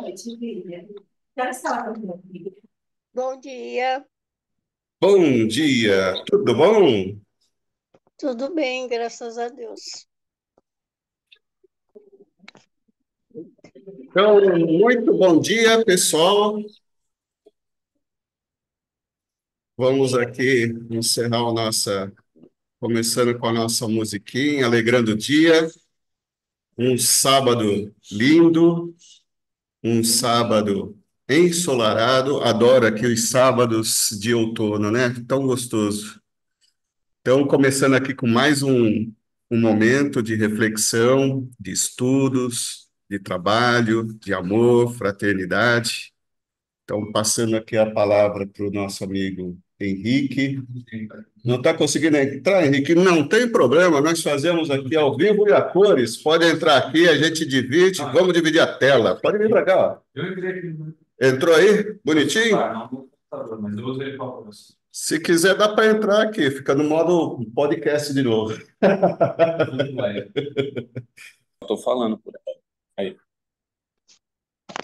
noite, Lívia. Já estava comigo. Bom dia, Bom dia, tudo bom? tudo bem, graças a Deus. Então, muito bom dia, pessoal. Vamos aqui encerrar começando com a nossa musiquinha, alegrando o dia. Um sábado lindo, um sábado ensolarado. Adoro aqui os sábados de outono, né? Tão gostoso. Então, começando aqui com mais um momento de reflexão, de estudos, de trabalho, de amor, fraternidade. Então, passando aqui a palavra para o nosso amigo Henrique. Não está conseguindo entrar, Henrique? Não tem problema, nós fazemos aqui ao vivo e a cores. Pode entrar aqui, a gente divide, vamos dividir a tela. Pode vir para cá, ó. Eu entrei aqui no Entrou aí? Bonitinho? não no computador, mas eu vou ver qual para você. Se quiser, dá para entrar aqui, fica no modo podcast de novo. Estou falando por aí.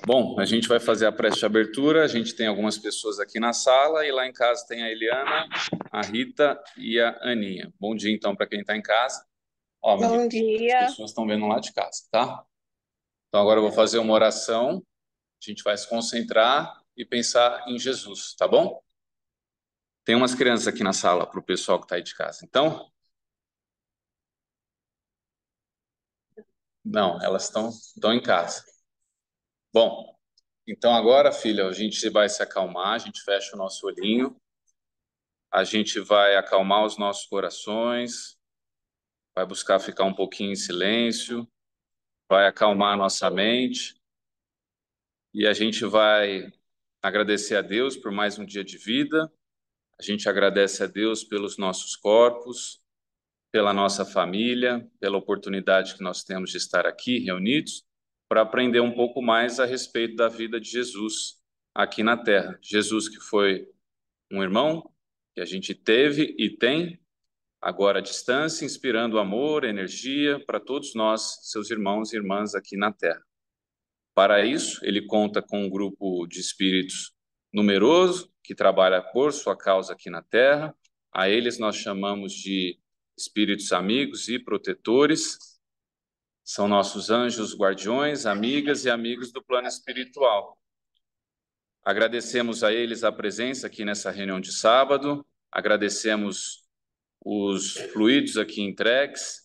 Bom, a gente vai fazer a prece de abertura. A gente tem algumas pessoas aqui na sala e lá em casa tem a Eliana, a Rita e a Aninha. Bom dia, então, para quem está em casa. Ó, Bom as dia. pessoas estão vendo lá de casa, tá? Então, agora eu vou fazer uma oração. A gente vai se concentrar e pensar em Jesus, tá bom? Tem umas crianças aqui na sala para o pessoal que está aí de casa. Então, não, elas estão em casa. Bom, então agora, filha, a gente vai se acalmar, a gente fecha o nosso olhinho, a gente vai acalmar os nossos corações, vai buscar ficar um pouquinho em silêncio, vai acalmar a nossa mente e a gente vai agradecer a Deus por mais um dia de vida, a gente agradece a Deus pelos nossos corpos, pela nossa família, pela oportunidade que nós temos de estar aqui reunidos para aprender um pouco mais a respeito da vida de Jesus aqui na Terra. Jesus que foi um irmão que a gente teve e tem, agora à distância, inspirando amor, energia para todos nós, seus irmãos e irmãs aqui na Terra. Para isso, ele conta com um grupo de espíritos numeroso que trabalha por sua causa aqui na Terra. A eles nós chamamos de espíritos amigos e protetores. São nossos anjos guardiões, amigas e amigos do plano espiritual. Agradecemos a eles a presença aqui nessa reunião de sábado, agradecemos os fluidos aqui entregues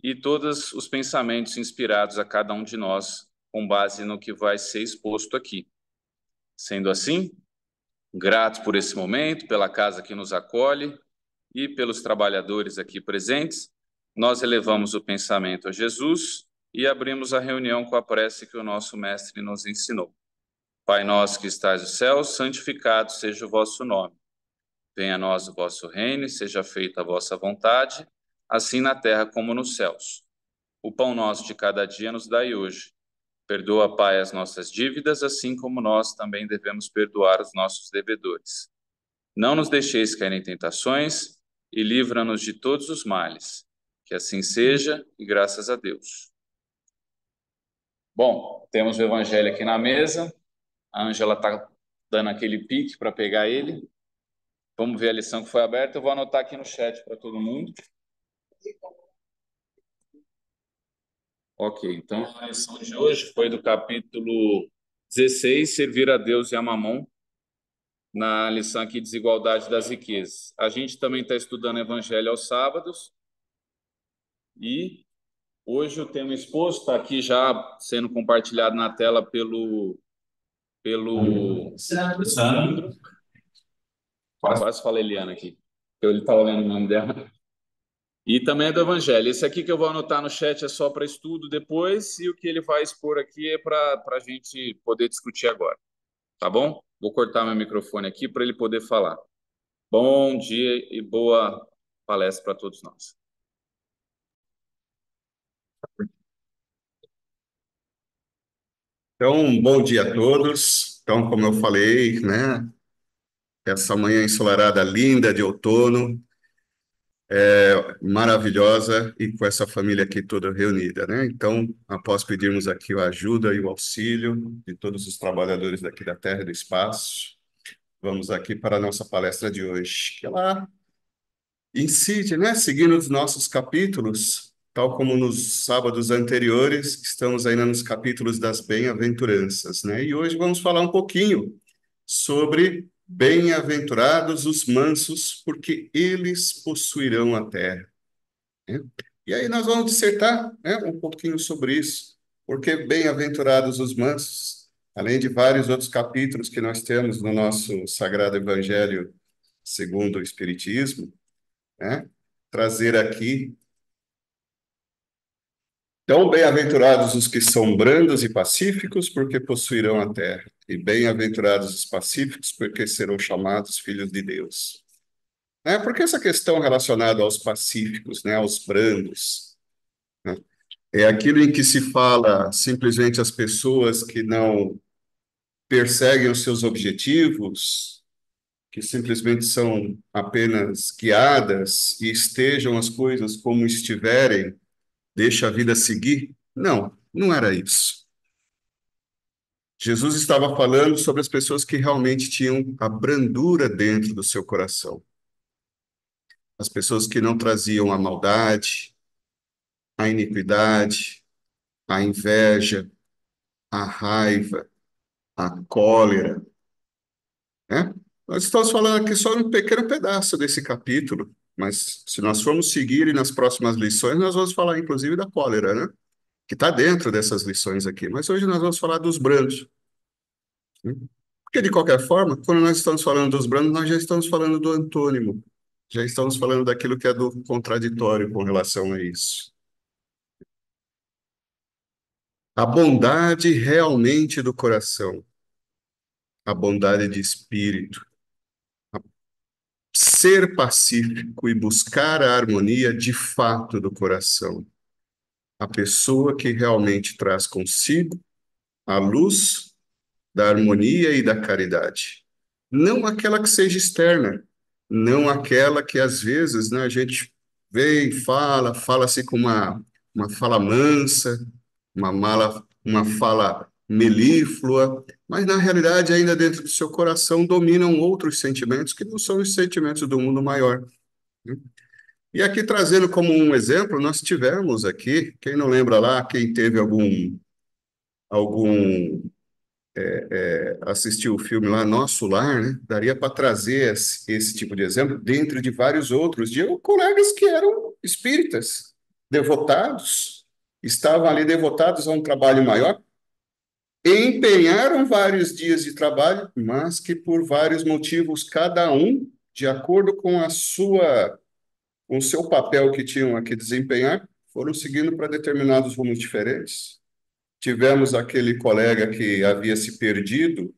e todos os pensamentos inspirados a cada um de nós, com base no que vai ser exposto aqui. Sendo assim, gratos por esse momento, pela casa que nos acolhe e pelos trabalhadores aqui presentes, nós elevamos o pensamento a Jesus e abrimos a reunião com a prece que o nosso mestre nos ensinou. Pai nosso que estais no céu, santificado seja o vosso nome. Venha a nós o vosso reino e seja feita a vossa vontade, assim na terra como nos céus. O pão nosso de cada dia nos dai hoje. Perdoa, Pai, as nossas dívidas, assim como nós também devemos perdoar os nossos devedores. Não nos deixeis cair em tentações e livra-nos de todos os males. Que assim seja e graças a Deus. Bom, temos o evangelho aqui na mesa. A Ângela está dando aquele pique para pegar ele. Vamos ver a lição que foi aberta. Eu vou anotar aqui no chat para todo mundo. Ok, então a lição de hoje foi do capítulo 16, Servir a Deus e a Mamon, na lição aqui, Desigualdade das Riquezas. A gente também está estudando Evangelho aos sábados e hoje o tema exposto está aqui já sendo compartilhado na tela pelo Sandro. Quase falei Eliana aqui, ele estava lendo o nome dela. E também é do Evangelho. Esse aqui que eu vou anotar no chat é só para estudo depois, e o que ele vai expor aqui é para a gente poder discutir agora. Tá bom? Vou cortar meu microfone aqui para ele poder falar. Bom dia e boa palestra para todos nós. Então, bom dia a todos. Então, como eu falei, né, essa manhã ensolarada linda de outono, maravilhosa e com essa família aqui toda reunida, né? Então, após pedirmos aqui a ajuda e o auxílio de todos os trabalhadores daqui da Terra e do Espaço, vamos aqui para a nossa palestra de hoje, que ela incide, né? Seguindo os nossos capítulos, tal como nos sábados anteriores, estamos ainda nos capítulos das bem-aventuranças, né? E hoje vamos falar um pouquinho sobre bem-aventurados os mansos, porque eles possuirão a terra, né? E aí nós vamos dissertar, né, um pouquinho sobre isso, porque bem-aventurados os mansos, além de vários outros capítulos que nós temos no nosso Sagrado Evangelho segundo o Espiritismo, né, trazer aqui. Então, bem-aventurados os que são brandos e pacíficos, porque possuirão a terra, e bem-aventurados os pacíficos, porque serão chamados filhos de Deus. Né? Porque essa questão relacionada aos pacíficos, né, aos brandos, né, é aquilo em que se fala simplesmente as pessoas que não perseguem os seus objetivos, que simplesmente são apenas guiadas e estejam as coisas como estiverem, deixa a vida seguir. Não, não era isso. Jesus estava falando sobre as pessoas que realmente tinham a brandura dentro do seu coração. As pessoas que não traziam a maldade, a iniquidade, a inveja, a raiva, a cólera, né? Nós estamos falando aqui só um pequeno pedaço desse capítulo, mas se nós formos seguir e nas próximas lições, nós vamos falar inclusive da cólera, né? Que está dentro dessas lições aqui. Mas hoje nós vamos falar dos brandos, né? Porque, de qualquer forma, quando nós estamos falando dos brandos, nós já estamos falando do antônimo, já estamos falando daquilo que é do contraditório com relação a isso. A bondade realmente do coração, a bondade de espírito, ser pacífico e buscar a harmonia de fato do coração. A pessoa que realmente traz consigo a luz da harmonia e da caridade. Não aquela que seja externa, não aquela que às vezes, né, a gente vê e fala-se com uma fala mansa, uma fala melíflua, mas na realidade ainda dentro do seu coração dominam outros sentimentos que não são os sentimentos do mundo maior, né? E aqui trazendo como um exemplo, nós tivemos aqui, quem não lembra lá, quem teve algum assistiu o filme lá, Nosso Lar, né? Daria para trazer esse tipo de exemplo dentro de vários outros, de colegas que eram espíritas, devotados, estavam ali devotados a um trabalho maior, empenharam vários dias de trabalho, mas que por vários motivos, cada um, de acordo com com o seu papel que tinham a que desempenhar, foram seguindo para determinados rumos diferentes. Tivemos aquele colega que havia se perdido,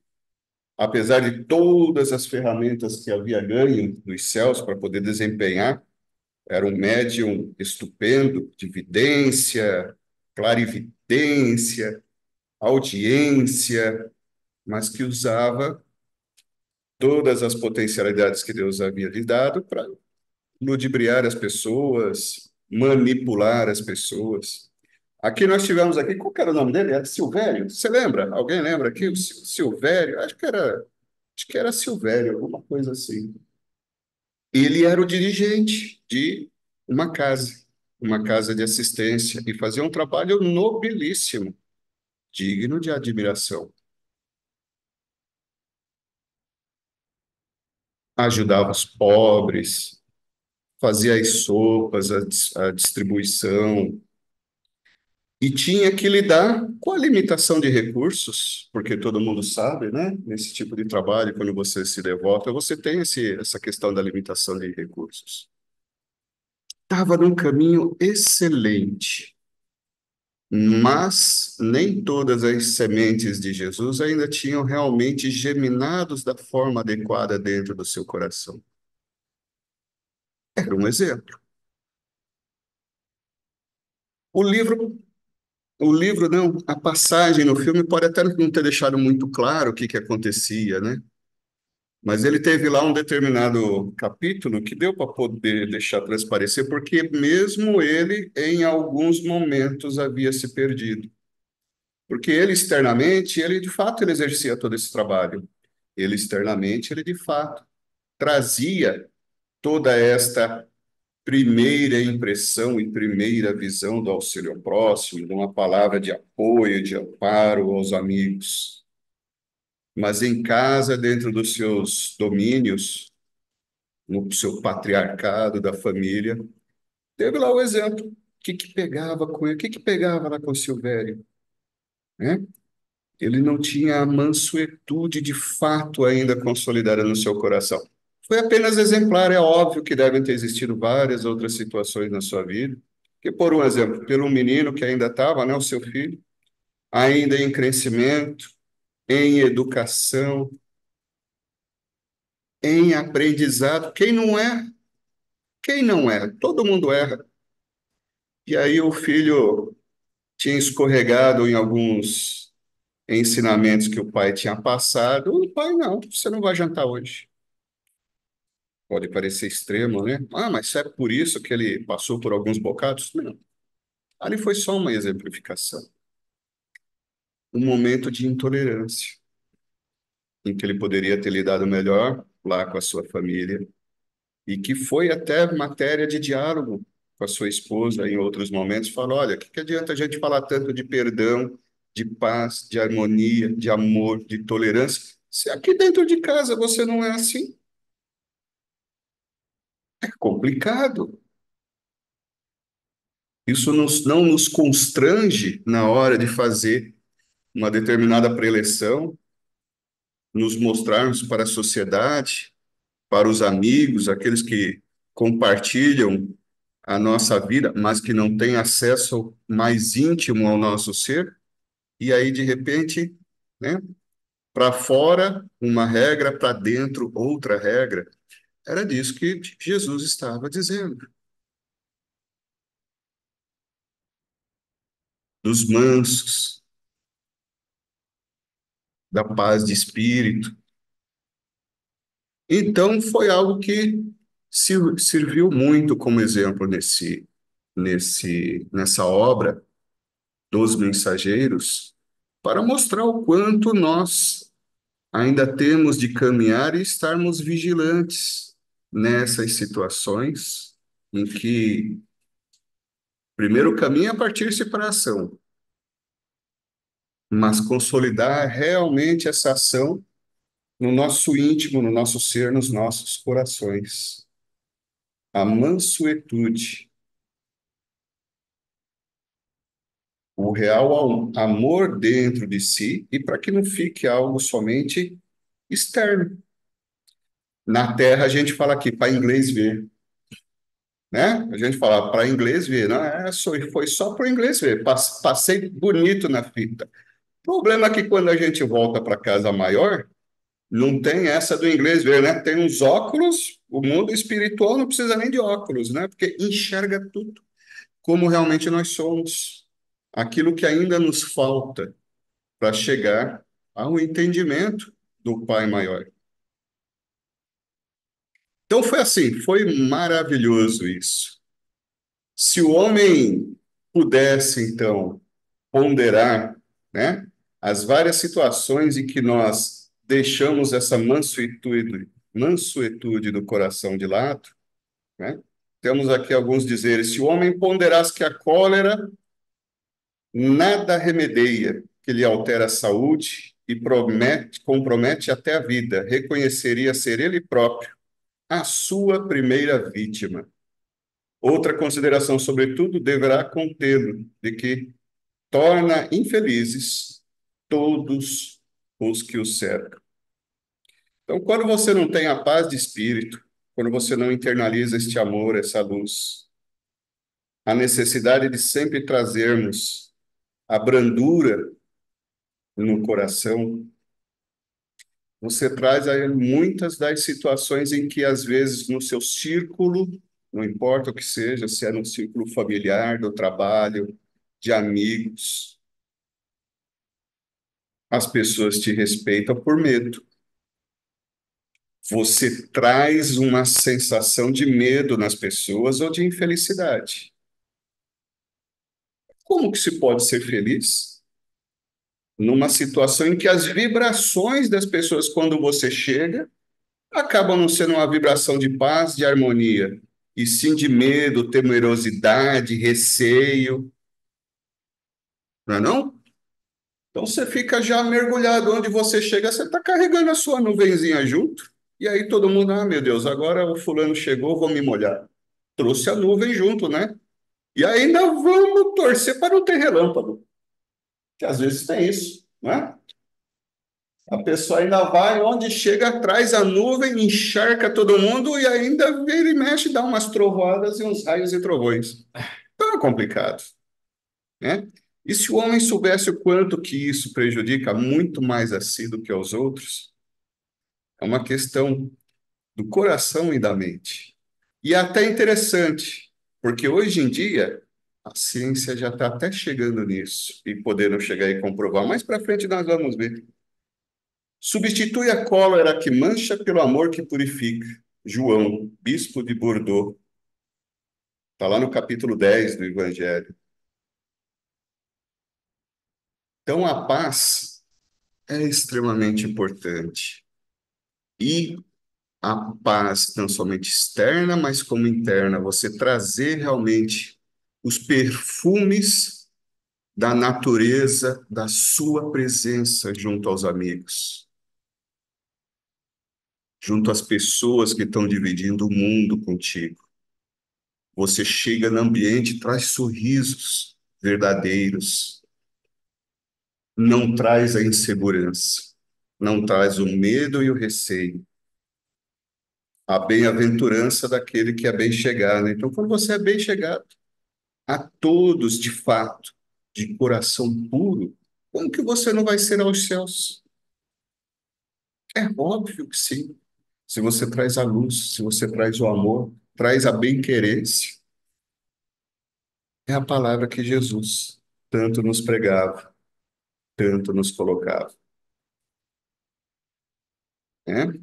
apesar de todas as ferramentas que havia ganho dos céus para poder desempenhar, era um médium estupendo, de vidência, clarividência, audiência, mas que usava todas as potencialidades que Deus havia lhe dado para ludibriar as pessoas, manipular as pessoas. Aqui nós tivemos aqui, qual que era o nome dele? Era Silvério? Você lembra? Alguém lembra aqui? O Silvério? Acho que era Silvério, alguma coisa assim. Ele era o dirigente de uma casa de assistência, e fazia um trabalho nobilíssimo, digno de admiração. Ajudava os pobres, fazia as sopas, a distribuição, e tinha que lidar com a limitação de recursos, porque todo mundo sabe, né? Nesse tipo de trabalho, quando você se devota, você tem essa questão da limitação de recursos. Estava num caminho excelente, mas nem todas as sementes de Jesus ainda tinham realmente germinados da forma adequada dentro do seu coração. Era um exemplo. O livro não, a passagem no filme pode até não ter deixado muito claro o que acontecia, né? Mas ele teve lá um determinado capítulo que deu para poder deixar transparecer, porque mesmo ele, em alguns momentos, havia se perdido. Porque ele externamente, ele de fato ele exercia todo esse trabalho. Ele externamente, ele de fato trazia toda esta primeira impressão e primeira visão do auxílio ao próximo, de uma palavra de apoio, de amparo aos amigos. Mas em casa, dentro dos seus domínios, no seu patriarcado da família, teve lá o exemplo. O que que pegava com ele? O que que pegava lá com o Silvério? Né? Ele não tinha a mansuetude de fato ainda consolidada no seu coração. Foi apenas exemplar, é óbvio que devem ter existido várias outras situações na sua vida. Que, por um exemplo, pelo menino que ainda estava, né, o seu filho, ainda em crescimento, em educação, em aprendizado. Quem não é? Quem não é? Todo mundo erra. E aí o filho tinha escorregado em alguns ensinamentos que o pai tinha passado. O pai, não, você não vai jantar hoje. Pode parecer extremo, né? Ah, mas é por isso que ele passou por alguns bocados? Não. Ali foi só uma exemplificação. Um momento de intolerância, em que ele poderia ter lidado melhor lá com a sua família, e que foi até matéria de diálogo com a sua esposa em outros momentos. Falou: olha, o que que adianta a gente falar tanto de perdão, de paz, de harmonia, de amor, de tolerância, se aqui dentro de casa você não é assim? É complicado. Isso não nos constrange na hora de fazer uma determinada preleção, nos mostrarmos para a sociedade, para os amigos, aqueles que compartilham a nossa vida, mas que não têm acesso mais íntimo ao nosso ser, e aí, de repente, né, para fora uma regra, para dentro outra regra. Era disso que Jesus estava dizendo. Dos mansos, da paz de espírito. Então, foi algo que serviu muito como exemplo nessa obra dos mensageiros, para mostrar o quanto nós ainda temos de caminhar e estarmos vigilantes nessas situações em que primeiro o caminho é partir-se para a ação, mas consolidar realmente essa ação no nosso íntimo, no nosso ser, nos nossos corações. A mansuetude, o real amor dentro de si, e para que não fique algo somente externo. Na Terra, a gente fala aqui, para inglês ver, né? A gente fala para inglês ver, não é? Foi só para inglês ver, passei bonito na fita. O problema é que quando a gente volta para casa maior, não tem essa do inglês ver, né? Tem uns óculos, o mundo espiritual não precisa nem de óculos, né? Porque enxerga tudo como realmente nós somos. Aquilo que ainda nos falta para chegar ao entendimento do Pai maior. Então foi assim, foi maravilhoso isso. Se o homem pudesse, então, ponderar, né, as várias situações em que nós deixamos essa mansuetude do coração de lado, né? Temos aqui alguns dizeres: se o homem ponderasse que a cólera nada remedeia, que lhe altera a saúde e compromete até a vida, reconheceria ser ele próprio a sua primeira vítima. Outra consideração, sobretudo, deverá contê-lo de que torna infelizes todos os que o cercam. Então, quando você não tem a paz de espírito, quando você não internaliza este amor, essa luz, a necessidade de sempre trazermos a brandura no coração, você traz aí muitas das situações em que, às vezes, no seu círculo, não importa o que seja, se é no círculo familiar, do trabalho, de amigos, as pessoas te respeitam por medo. você traz uma sensação de medo nas pessoas ou de infelicidade. Como que se pode ser feliz numa situação em que as vibrações das pessoas, quando você chega, acabam não sendo uma vibração de paz, de harmonia, e sim de medo, temerosidade, receio, não é não? Então você fica já mergulhado onde você chega, você está carregando a sua nuvenzinha junto, e aí todo mundo, ah, meu Deus, agora o fulano chegou, vou me molhar. Trouxe a nuvem junto, né? E ainda vamos torcer para não ter relâmpago, que às vezes tem isso, né? A pessoa ainda vai onde chega, traz a nuvem, encharca todo mundo e ainda vira e mexe, dá umas trovoadas e uns raios e trovões. Então é complicado, né? E se o homem soubesse o quanto que isso prejudica muito mais a si do que aos outros, é uma questão do coração e da mente. E é até interessante, porque hoje em dia a ciência já está até chegando nisso e podendo chegar e comprovar. Mais para frente nós vamos ver. Substitui a cólera que mancha pelo amor que purifica. João, bispo de Bordeaux. Está lá no capítulo 10 do Evangelho. Então, a paz é extremamente importante. E a paz, não somente externa, mas como interna, você trazer realmente os perfumes da natureza, da sua presença junto aos amigos, junto às pessoas que estão dividindo o mundo contigo. Você chega no ambiente, traz sorrisos verdadeiros, não traz a insegurança, não traz o medo e o receio, a bem-aventurança daquele que é bem-chegado. Então, quando você é bem-chegado, a todos de fato, de coração puro, como que você não vai ser aos céus? É óbvio que sim. Se você traz a luz, se você traz o amor, traz a bem-querência, é a palavra que Jesus tanto nos pregava, tanto nos colocava, né?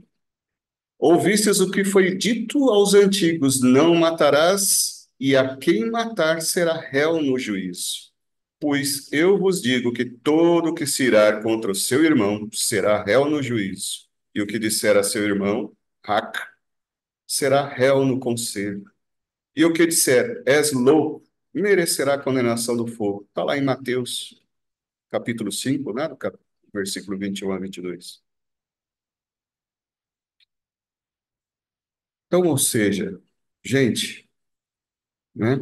Ouvistes o que foi dito aos antigos: não matarás, e a quem matar será réu no juízo. Pois eu vos digo que todo o que se irar contra o seu irmão será réu no juízo, e o que disser a seu irmão, raca, será réu no conselho. E o que disser, és louco, merecerá a condenação do fogo. Está lá em Mateus, capítulo 5, né, versículo 21 a 22. Então, ou seja, gente, né?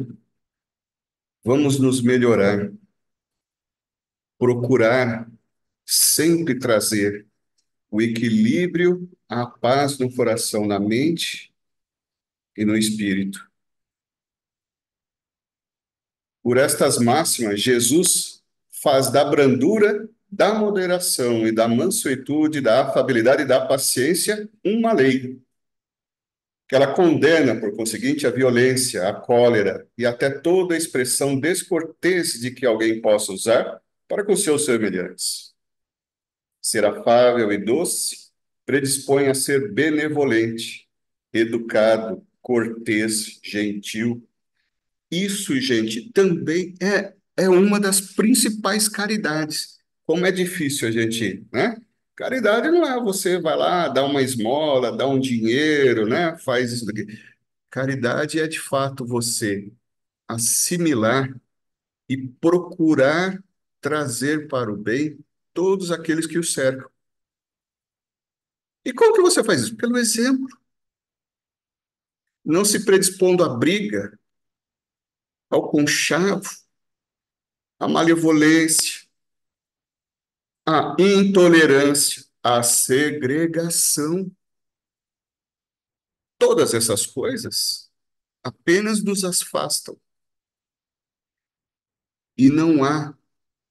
Vamos nos melhorar, procurar sempre trazer o equilíbrio, a paz no coração, na mente e no espírito. Por estas máximas, Jesus faz da brandura, da moderação e da mansuetude, da afabilidade e da paciência uma lei, que ela condena, por conseguinte, a violência, a cólera e até toda expressão descortês de que alguém possa usar para com seus semelhantes. Ser afável e doce predispõe a ser benevolente, educado, cortês, gentil. Isso, gente, também é uma das principais caridades. Como é difícil a gente, né? Caridade não é você vai lá, dá uma esmola, dá um dinheiro, né? Faz isso daqui. Caridade é, de fato, você assimilar e procurar trazer para o bem todos aqueles que o cercam. E como que você faz isso? Pelo exemplo, não se predispondo à briga, ao conchavo, à malevolência, à intolerância, à segregação. Todas essas coisas apenas nos afastam. E não há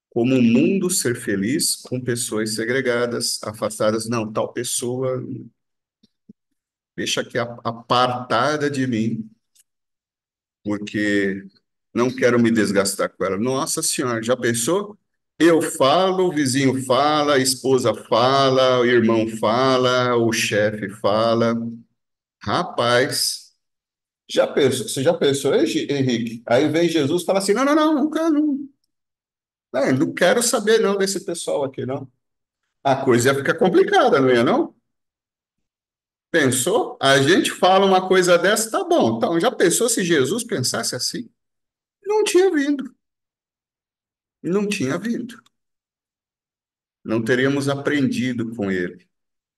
como o mundo ser feliz com pessoas segregadas, afastadas. Não, tal pessoa deixa aqui apartada de mim, porque não quero me desgastar com ela. Nossa Senhora, já pensou? Eu falo, o vizinho fala, a esposa fala, o irmão fala, o chefe fala. Rapaz, você já pensou, Henrique? Aí vem Jesus e fala assim: não, não, não, não quero saber não desse pessoal aqui, não. A coisa ia ficar complicada, não ia, não? Pensou? A gente fala uma coisa dessa, tá bom. Então, já pensou se Jesus pensasse assim? Não tinha vindo, não tinha vindo. Não teríamos aprendido com ele,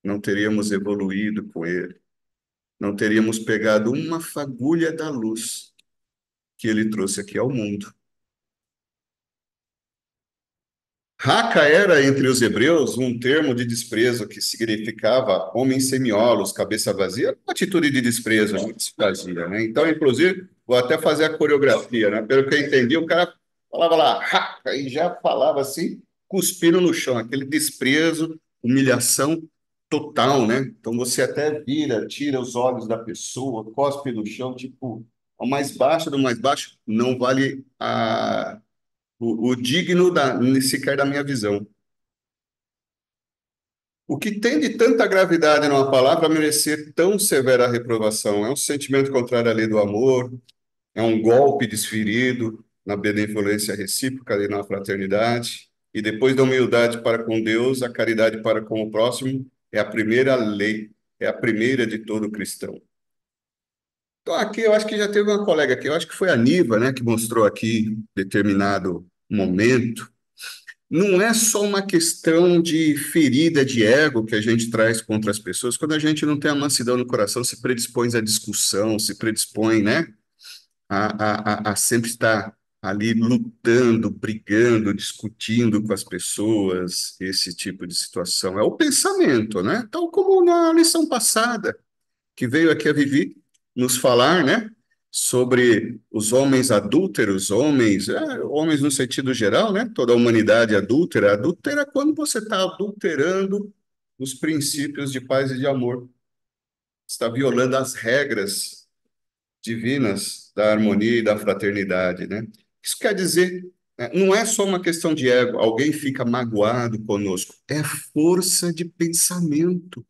não teríamos evoluído com ele, não teríamos pegado uma fagulha da luz que ele trouxe aqui ao mundo. Raca era, entre os hebreus, um termo de desprezo que significava homens semiolos, cabeça vazia, uma atitude de desprezo que se fazia, né? Então, inclusive, vou até fazer a coreografia, né? Pelo que eu entendi, o cara falava lá, raca, e já falava assim, cuspindo no chão, aquele desprezo, humilhação total, né? Então, você até vira, tira os olhos da pessoa, cospe no chão, tipo, o mais baixo do mais baixo não vale o digno sequer da minha visão. O que tem de tanta gravidade numa palavra a merecer tão severa reprovação? É um sentimento contrário à lei do amor, é um golpe desferido na benevolência recíproca e na fraternidade. E depois da humildade para com Deus, a caridade para com o próximo é a primeira lei, é a primeira de todo cristão. Então, aqui eu acho que já teve uma colega aqui, eu acho que foi a Niva, né, que mostrou aqui determinado momento. Não é só uma questão de ferida de ego que a gente traz contra as pessoas, quando a gente não tem a mansidão no coração, se predispõe à discussão, se predispõe, né, a sempre estar ali lutando, brigando, discutindo com as pessoas, esse tipo de situação. É o pensamento, né? Tal como na lição passada que veio aqui a Vivi nos falar, né, sobre os homens adúlteros, homens no sentido geral, né, toda a humanidade adúltera. Adúltera é quando você está adulterando os princípios de paz e de amor, está violando as regras divinas da harmonia e da fraternidade, né? Isso quer dizer, não é só uma questão de ego, alguém fica magoado conosco, é força de pensamento.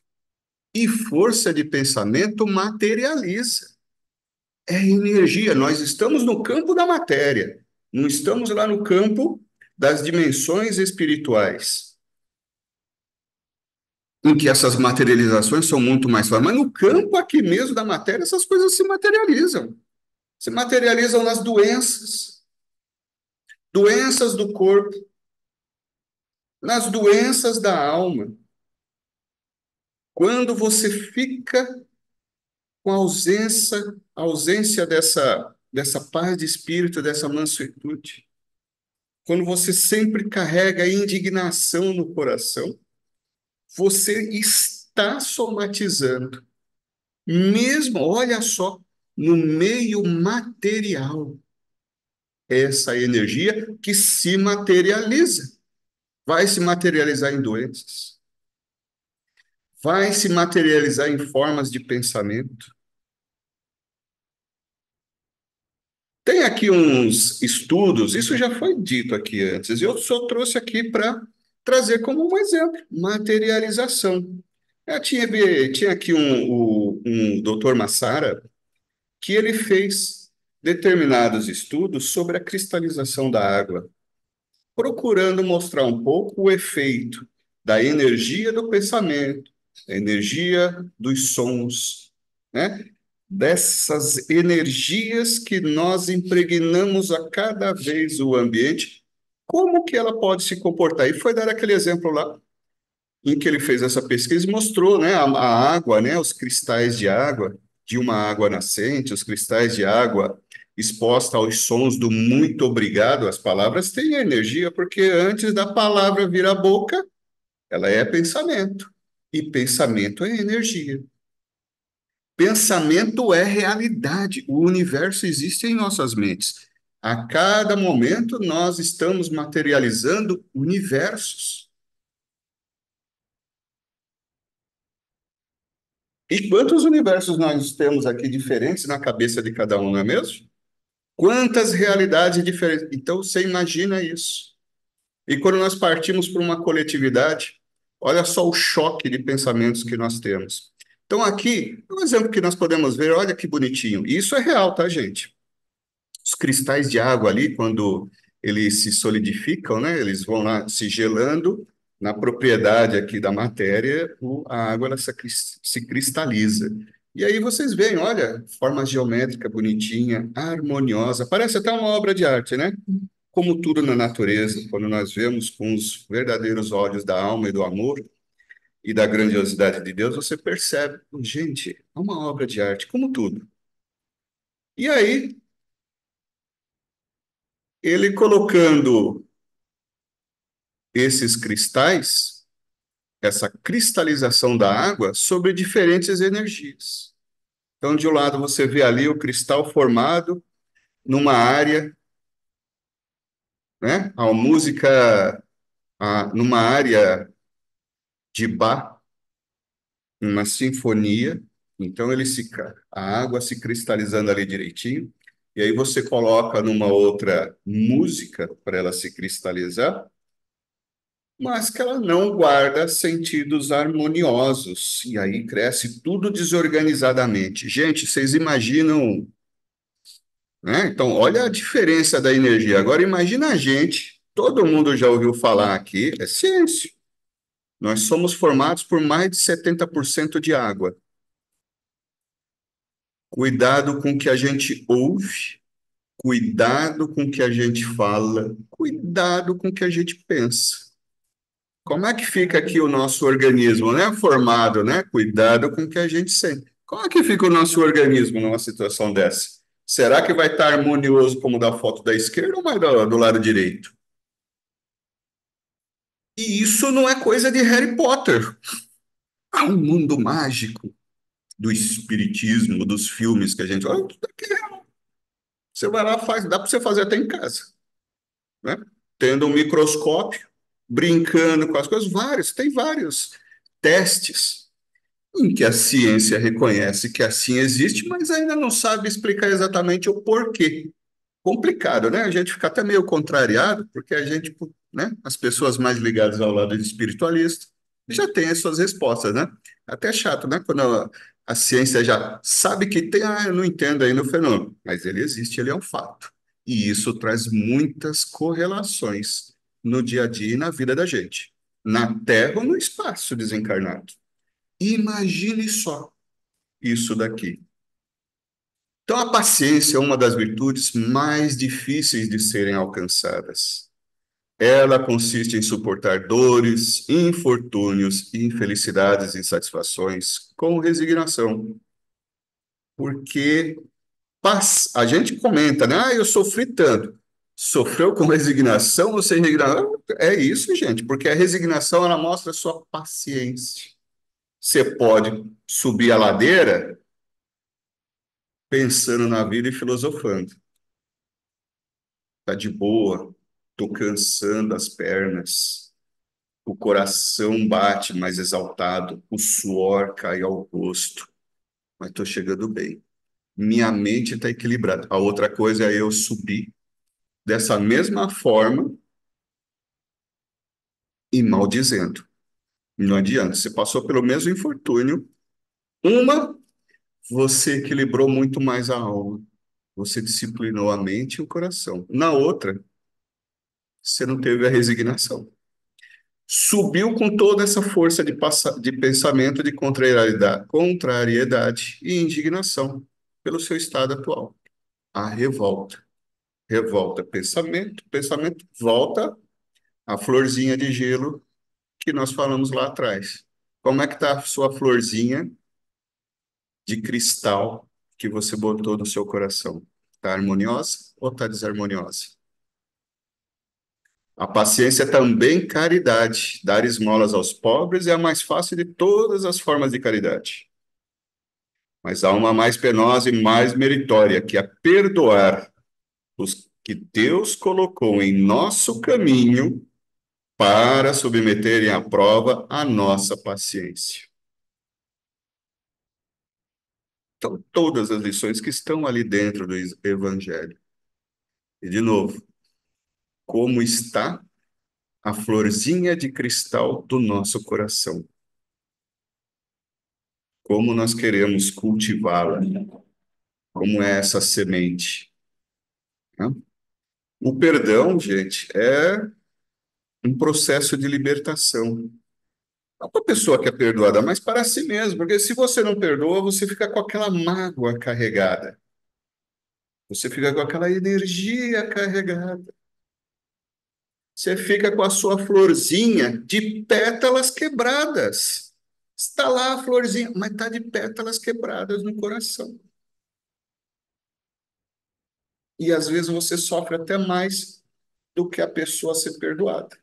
E força de pensamento materializa. É energia. Nós estamos no campo da matéria, não estamos lá no campo das dimensões espirituais, em que essas materializações são muito mais fáceis. Mas no campo aqui mesmo da matéria, essas coisas se materializam. Se materializam nas doenças, doenças do corpo, nas doenças da alma. Quando você fica com a ausência dessa paz de espírito, dessa mansuetude. Quando você sempre carrega indignação no coração, você está somatizando, mesmo, olha só, no meio material, essa energia que se materializa, vai se materializar em doenças, vai se materializar em formas de pensamento. Tem aqui uns estudos, isso já foi dito aqui antes, eu só trouxe aqui para trazer como um exemplo, materialização. Tinha aqui um doutor Massara, que ele fez determinados estudos sobre a cristalização da água, procurando mostrar um pouco o efeito da energia do pensamento, da energia dos sons, né? Dessas energias que nós impregnamos a cada vez o ambiente, como que ela pode se comportar? E foi dar aquele exemplo lá, em que ele fez essa pesquisa e mostrou, né, a água, né, os cristais de água, de uma água nascente, os cristais de água exposta aos sons do muito obrigado. As palavras têm energia, porque antes da palavra vir à boca, ela é pensamento, e pensamento é energia. Pensamento é realidade. O universo existe em nossas mentes. A cada momento nós estamos materializando universos. E quantos universos nós temos aqui diferentes na cabeça de cada um, não é mesmo? Quantas realidades diferentes. Então você imagina isso. E quando nós partimos para uma coletividade, olha só o choque de pensamentos que nós temos. Então, aqui, um exemplo que nós podemos ver, olha que bonitinho. E isso é real, tá, gente? Os cristais de água ali, quando eles se solidificam, né? Eles vão lá se gelando, na propriedade aqui da matéria, a água ela se cristaliza. E aí vocês veem, olha, forma geométrica bonitinha, harmoniosa, parece até uma obra de arte, né? Como tudo na natureza, quando nós vemos com os verdadeiros olhos da alma e do amor e da grandiosidade de Deus, você percebe, gente, é uma obra de arte, como tudo. E aí, ele colocando esses cristais, essa cristalização da água, sobre diferentes energias. Então, de um lado, você vê ali o cristal formado numa área, né? A música, numa área de Bach, uma sinfonia. Então, a água se cristalizando ali direitinho. E aí você coloca numa outra música para ela se cristalizar, mas que ela não guarda sentidos harmoniosos. E aí cresce tudo desorganizadamente. Gente, vocês imaginam, né? Então, olha a diferença da energia. Agora, imagina a gente, todo mundo já ouviu falar aqui, é ciência. Nós somos formados por mais de 70% de água. Cuidado com o que a gente ouve, cuidado com o que a gente fala, cuidado com o que a gente pensa. Como é que fica aqui o nosso organismo, né? Formado, né? Cuidado com o que a gente sente. Como é que fica o nosso organismo numa situação dessa? Será que vai estar harmonioso como da foto da esquerda ou mais do lado direito? E isso não é coisa de Harry Potter. Há um mundo mágico do espiritismo, dos filmes que a gente olha, tudo aqui é real. Você vai lá, faz, dá para você fazer até em casa, né? Tendo um microscópio, brincando com as coisas, tem vários testes em que a ciência reconhece que assim existe, mas ainda não sabe explicar exatamente o porquê. Complicado, né? A gente fica até meio contrariado, porque a gente, né, as pessoas mais ligadas ao lado espiritualista já têm as suas respostas, né? Até chato, né? Quando a ciência já sabe que tem, eu não entendo ainda o fenômeno, mas ele existe, ele é um fato. E isso traz muitas correlações no dia a dia e na vida da gente, na Terra ou no espaço desencarnado. Imagine só isso daqui. Então, a paciência é uma das virtudes mais difíceis de serem alcançadas. Ela consiste em suportar dores, infortúnios, infelicidades e insatisfações com resignação. Porque a gente comenta, né? Ah, eu sofri tanto. Sofreu com resignação ou sem resignação? É isso, gente, porque a resignação ela mostra a sua paciência. Você pode subir a ladeira pensando na vida e filosofando. Tá de boa, tô cansando as pernas, o coração bate mais exaltado, o suor cai ao rosto, mas tô chegando bem. Minha mente está equilibrada. A outra coisa é eu subir dessa mesma forma e maldizendo. Não adianta, você passou pelo mesmo infortúnio. Uma, você equilibrou muito mais a alma. Você disciplinou a mente e o coração. Na outra, você não teve a resignação. Subiu com toda essa força de pensamento de contrariedade e indignação pelo seu estado atual. A revolta. Revolta, pensamento, pensamento volta à florzinha de gelo que nós falamos lá atrás. Como é que está a sua florzinha de cristal que você botou no seu coração? Está harmoniosa ou está desarmoniosa? A paciência é também caridade. Dar esmolas aos pobres é a mais fácil de todas as formas de caridade. Mas há uma mais penosa e mais meritória, que é perdoar os que Deus colocou em nosso caminho para submeterem à prova a nossa paciência. Então, todas as lições que estão ali dentro do Evangelho. E, de novo, como está a florzinha de cristal do nosso coração. Como nós queremos cultivá-la? Como é essa semente? Né? O perdão, gente, é um processo de libertação. Não para a pessoa que é perdoada, mas para si mesmo. Porque se você não perdoa, você fica com aquela mágoa carregada. Você fica com aquela energia carregada. Você fica com a sua florzinha de pétalas quebradas. Está lá a florzinha, mas está de pétalas quebradas no coração. E às vezes você sofre até mais do que a pessoa ser perdoada.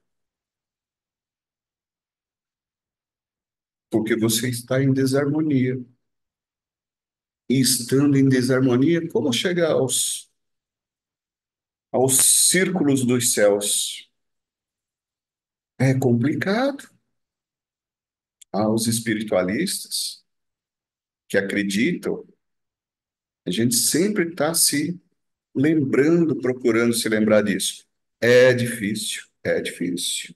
Porque você está em desarmonia. E estando em desarmonia, como chegar aos círculos dos céus? É complicado. Aos espiritualistas que acreditam, a gente sempre está se lembrando, procurando se lembrar disso. É difícil, é difícil.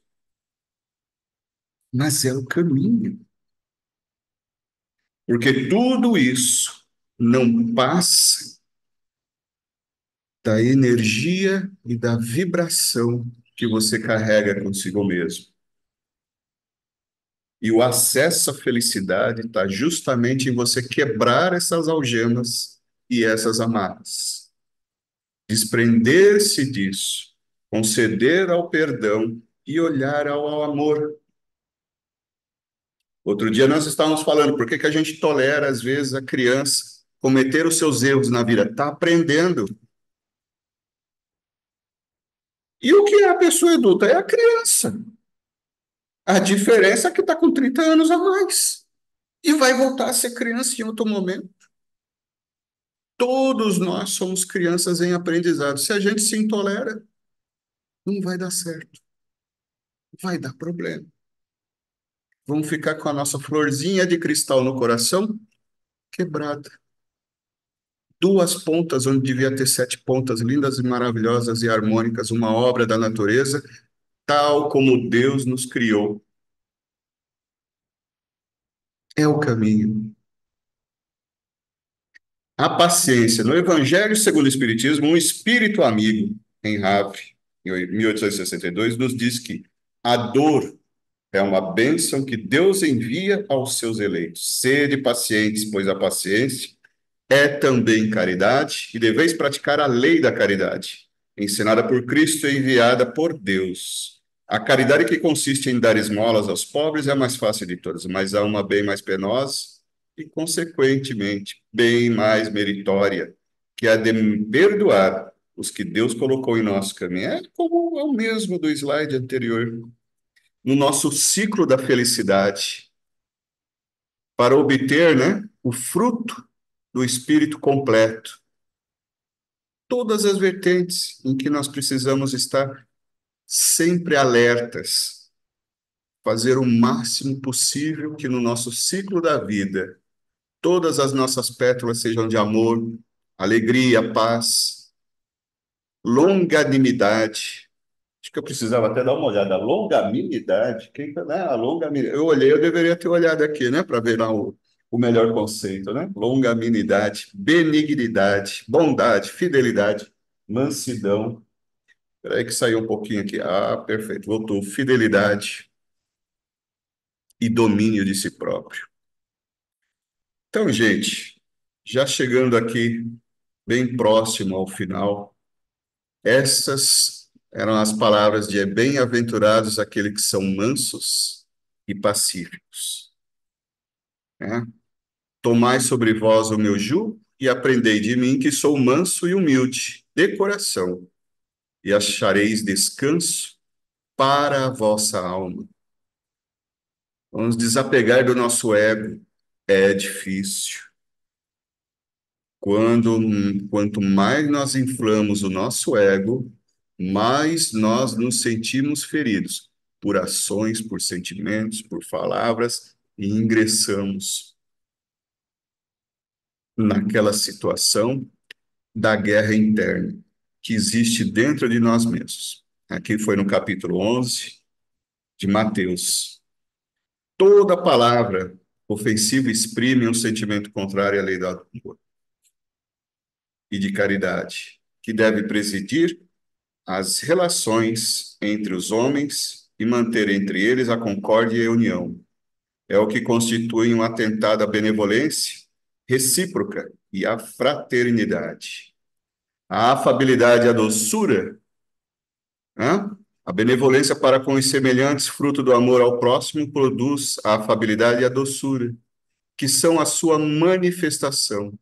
Mas é o caminho. Porque tudo isso não passa da energia e da vibração que você carrega consigo mesmo. E o acesso à felicidade está justamente em você quebrar essas algemas e essas amarras. Desprender-se disso, conceder ao perdão e olhar ao amor. Outro dia nós estávamos falando por que a gente tolera, às vezes, a criança cometer os seus erros na vida. Está aprendendo. E o que é a pessoa adulta? É a criança. A diferença é que está com 30 anos a mais. E vai voltar a ser criança em outro momento. Todos nós somos crianças em aprendizado. Se a gente se intolera, não vai dar certo. Vai dar problema. Vamos ficar com a nossa florzinha de cristal no coração quebrada. Duas pontas, onde devia ter 7 pontas lindas e maravilhosas e harmônicas, uma obra da natureza, tal como Deus nos criou. É o caminho. A paciência. No Evangelho segundo o Espiritismo, um espírito amigo, em Havre, em 1862, nos diz que a dor é uma bênção que Deus envia aos seus eleitos. Sede pacientes, pois a paciência é também caridade, e deveis praticar a lei da caridade, ensinada por Cristo e enviada por Deus. A caridade que consiste em dar esmolas aos pobres é a mais fácil de todas, mas há uma bem mais penosa e, consequentemente, bem mais meritória, que é a de perdoar os que Deus colocou em nosso caminho. É como é o mesmo do slide anterior. No nosso ciclo da felicidade, para obter, né, o fruto do espírito completo. Todas as vertentes em que nós precisamos estar sempre alertas, fazer o máximo possível que no nosso ciclo da vida todas as nossas pétalas sejam de amor, alegria, paz, longanimidade. Acho que eu precisava até dar uma olhada. Longanimidade? Né? A longanimidade. Eu olhei, eu deveria ter olhado aqui, né? Para ver lá o melhor conceito, né? Longanimidade, benignidade, bondade, fidelidade, mansidão. Espera aí que saiu um pouquinho aqui. Ah, perfeito. Voltou. Fidelidade e domínio de si próprio. Então, gente, já chegando aqui bem próximo ao final, essas eram as palavras de bem-aventurados aqueles que são mansos e pacíficos. Né? Tomai sobre vós o meu jugo e aprendei de mim que sou manso e humilde de coração, e achareis descanso para a vossa alma. Vamos desapegar do nosso ego. É difícil. Quanto mais nós inflamos o nosso ego, mais nós nos sentimos feridos por ações, por sentimentos, por palavras, e ingressamos naquela situação da guerra interna que existe dentro de nós mesmos. Aqui foi no capítulo 11, de Mateus. Toda palavra ofensiva exprime um sentimento contrário à lei do amor e de caridade, que deve presidir as relações entre os homens e manter entre eles a concórdia e a união. É o que constitui um atentado à benevolência recíproca e à fraternidade. A afabilidade e a doçura, né? A benevolência para com os semelhantes, fruto do amor ao próximo, produz a afabilidade e a doçura, que são a sua manifestação.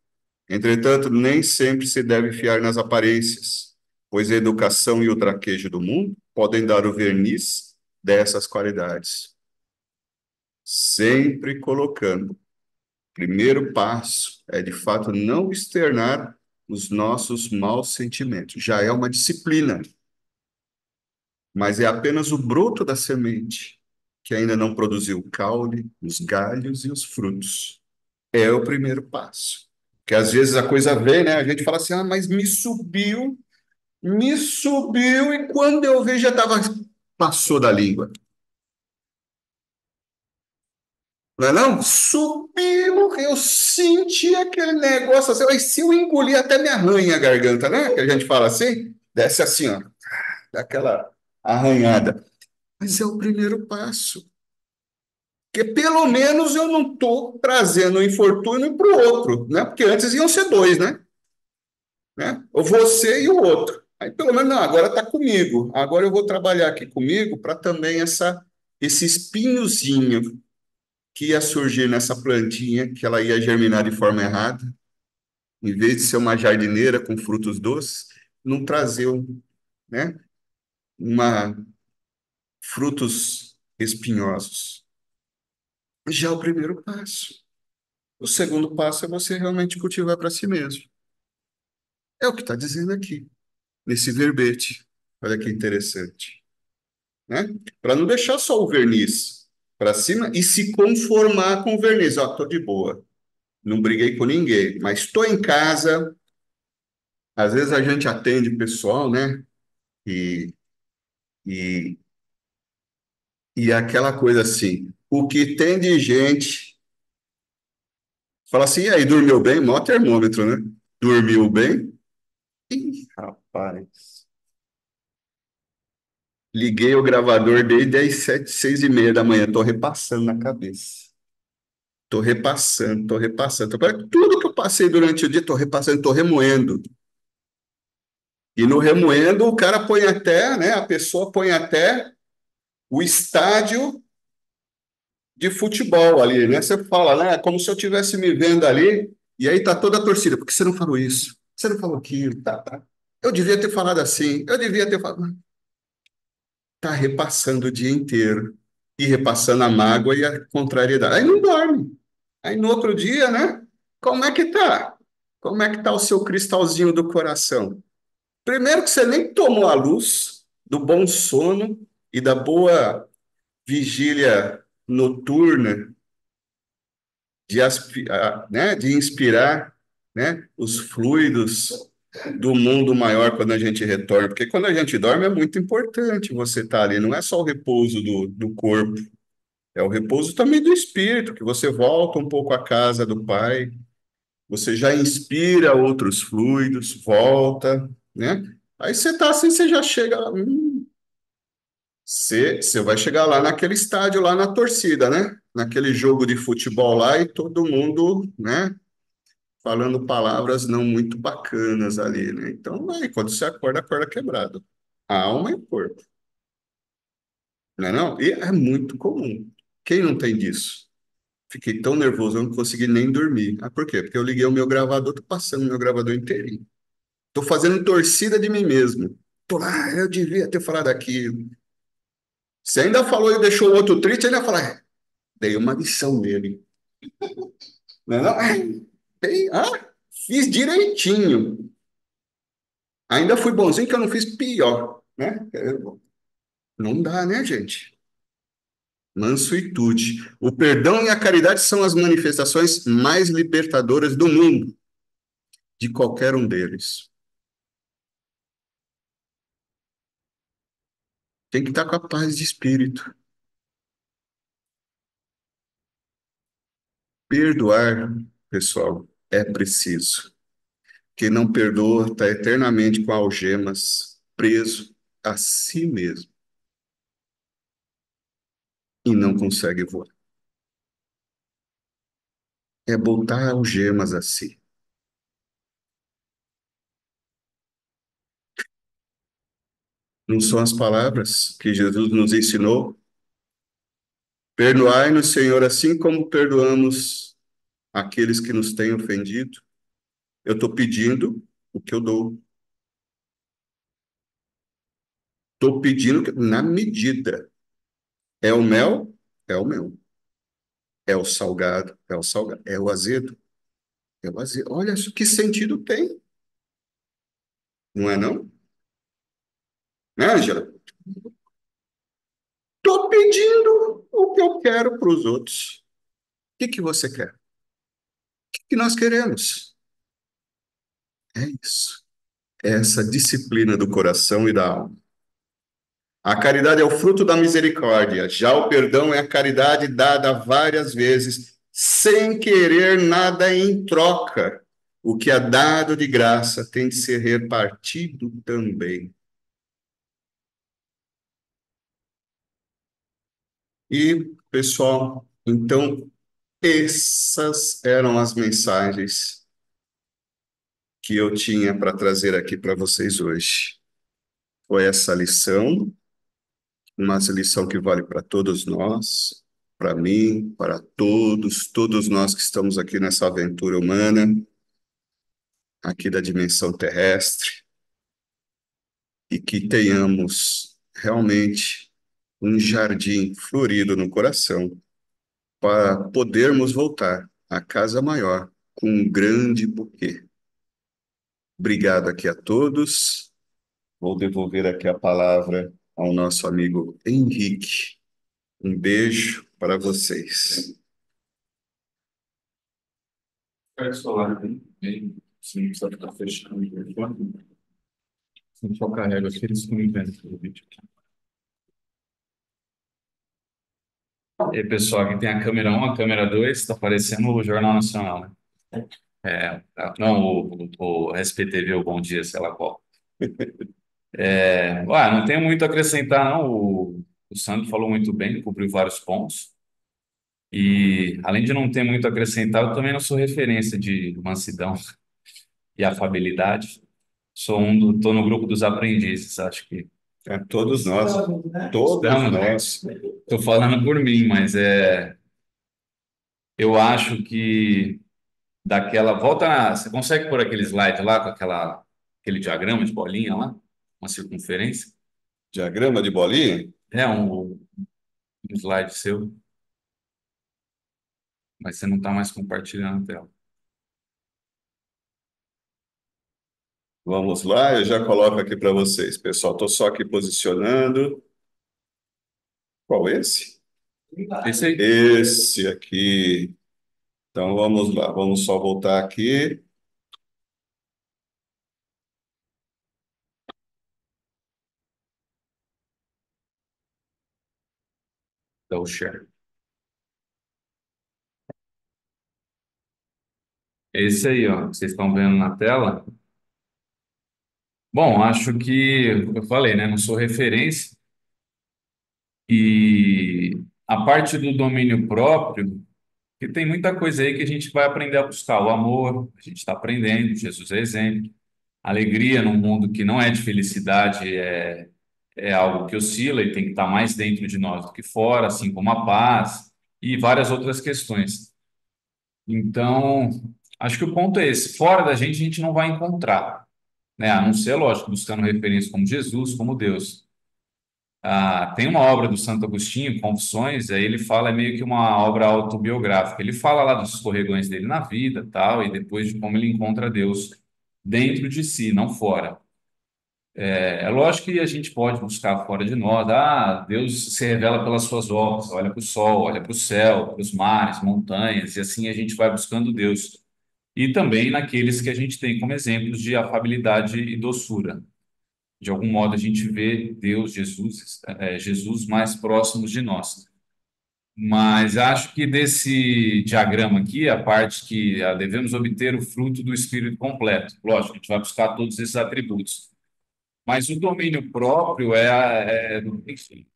Entretanto, nem sempre se deve fiar nas aparências, pois a educação e o traquejo do mundo podem dar o verniz dessas qualidades. Sempre colocando. Primeiro passo é, de fato, não externar os nossos maus sentimentos. Já é uma disciplina, mas é apenas o broto da semente, que ainda não produziu o caule, os galhos e os frutos. É o primeiro passo. Que às vezes a coisa vem, né? A gente fala assim, ah, mas me subiu, e quando eu vi já estava, passou da língua. Não é não? Subiu, eu senti aquele negócio assim, mas se eu engolir até me arranha a garganta, né? Que a gente fala assim, desce assim, ó, dá aquela arranhada. Mas é o primeiro passo. Porque pelo menos eu não estou trazendo um infortúnio para o outro, né? Porque antes iam ser dois, né? Ou você e o outro. Aí pelo menos, não, agora está comigo. Agora eu vou trabalhar aqui comigo para também esse espinhozinho que ia surgir nessa plantinha, que ela ia germinar de forma errada, em vez de ser uma jardineira com frutos doces, não trazer, né, uma, frutos espinhosos. Já é o primeiro passo. O segundo passo é você realmente cultivar para si mesmo. É o que está dizendo aqui, nesse verbete. Olha que interessante, né? Para não deixar só o verniz para cima e se conformar com o verniz. Ó, tô de boa, não briguei com ninguém, mas estou em casa. Às vezes a gente atende pessoal, né? E, e, e é aquela coisa assim, o que tem de gente fala assim, e aí, dormiu bem? Mó termômetro, né? Dormiu bem? Ih, rapaz. Liguei o gravador desde as 6h30 da manhã, tô repassando na cabeça. Tô repassando, tô repassando. Tudo que eu passei durante o dia, tô repassando, tô remoendo. E no remoendo, o cara põe até, né? A pessoa põe até o estádio de futebol ali, né? Você fala, né? Como se eu estivesse me vendo ali, e aí tá toda a torcida. Por que você não falou isso? Você não falou aquilo? Tá. Eu devia ter falado assim, eu devia ter falado. Tá repassando o dia inteiro. E repassando a mágoa e a contrariedade. Aí não dorme. Aí no outro dia, né? Como é que tá? Como é que tá o seu cristalzinho do coração? Primeiro que você nem tomou a luz do bom sono e da boa vigília noturna né, de inspirar, né, os fluidos do mundo maior quando a gente retorna. Porque quando a gente dorme é muito importante você estar ali. Não é só o repouso do corpo, é o repouso também do espírito, que você volta um pouco à casa do Pai, você já inspira outros fluidos, volta, né? Aí você tá assim, você já chega, você vai chegar lá naquele estádio, lá na torcida, né? Naquele jogo de futebol lá e todo mundo, né? Falando palavras não muito bacanas ali, né? Então, aí, quando você acorda, acorda quebrado. A alma e o corpo, não é não? E é muito comum. Quem não tem disso? Fiquei tão nervoso, eu não consegui nem dormir. Ah, por quê? Porque eu liguei o meu gravador, tô passando o meu gravador inteirinho. Tô fazendo torcida de mim mesmo. Tô lá, eu devia ter falado aquilo. Você ainda falou e deixou o outro triste, ainda fala, dei uma lição nele. Não, é não? Fiz direitinho. Ainda fui bonzinho que eu não fiz pior, né? Não dá, né, gente? Mansuetude. O perdão e a caridade são as manifestações mais libertadoras do mundo, de qualquer um deles. Tem que estar com a paz de espírito. Perdoar, pessoal, é preciso. Quem não perdoa está eternamente com algemas, preso a si mesmo e não consegue voar. É botar algemas a si. Não são as palavras que Jesus nos ensinou? Perdoai-nos, Senhor, assim como perdoamos aqueles que nos têm ofendido. Eu estou pedindo o que eu dou. Estou pedindo na medida. É o mel? É o mel. É o salgado? É o salgado. É o azedo? É o azedo. Olha só que sentido tem, não é não? Né, Ângela? Estou pedindo o que eu quero para os outros. O que você quer? O que nós queremos? É isso. É essa disciplina do coração e da alma. A caridade é o fruto da misericórdia, já o perdão é a caridade dada várias vezes, sem querer nada em troca. O que é dado de graça tem de ser repartido também. E, pessoal, então, essas eram as mensagens que eu tinha para trazer aqui para vocês hoje. Foi essa lição, uma lição que vale para todos nós, para mim, para todos nós que estamos aqui nessa aventura humana, aqui da dimensão terrestre, e que tenhamos realmente um jardim florido no coração para podermos voltar à casa maior com um grande buquê. Obrigado aqui a todos. Vou devolver aqui a palavra ao nosso amigo Henrique. Um beijo para vocês. Quero falar bem, sim, precisa ficar fechando o microfone. Se só carrega aqui, eles não entendem o vídeo aqui. E aí, pessoal, aqui tem a câmera 1, a câmera 2, está aparecendo o Jornal Nacional, né? Não, o SPTV, o Bom Dia, sei lá qual. Não tenho muito a acrescentar, não. O Sandro falou muito bem, cobriu vários pontos. E, além de não ter muito a acrescentar, eu também não sou referência de mansidão e afabilidade. Estou no grupo dos aprendizes, acho que Todos nós, todos estamos, né? nós. Estou falando por mim, mas eu acho que você consegue pôr aquele slide lá com aquele diagrama de bolinha lá, uma circunferência? Diagrama de bolinha? Um slide seu, mas você não está mais compartilhando a tela. Vamos lá, eu já coloco aqui para vocês. Pessoal, estou só aqui posicionando. Qual esse? Esse aí. Esse aqui. Então vamos lá, vamos só voltar aqui. Dá o share. Esse aí, ó, que vocês estão vendo na tela. Bom, acho que eu falei, né? Não sou referência. E a parte do domínio próprio, que tem muita coisa aí que a gente vai aprender a buscar. O amor, a gente está aprendendo, Jesus é exemplo. Alegria num mundo que não é de felicidade é algo que oscila e tem que estar mais dentro de nós do que fora, assim como a paz e várias outras questões. Então, acho que o ponto é esse: fora da gente, a gente não vai encontrar, né? A não ser, lógico, buscando referências como Jesus, como Deus. Tem uma obra do Santo Agostinho, Confissões, aí ele fala, é meio que uma obra autobiográfica. Ele fala lá dos escorregões dele na vida, tal, e depois de como ele encontra Deus dentro de si, não fora. É lógico que a gente pode buscar fora de nós. Deus se revela pelas suas obras. Olha para o sol, olha para o céu, para os mares, montanhas, e assim a gente vai buscando Deus. E também naqueles que a gente tem como exemplos de afabilidade e doçura. De algum modo a gente vê Deus, Jesus mais próximos de nós. Mas acho que desse diagrama aqui, a parte que devemos obter o fruto do Espírito completo. Lógico, a gente vai buscar todos esses atributos. Mas o domínio próprio enfim.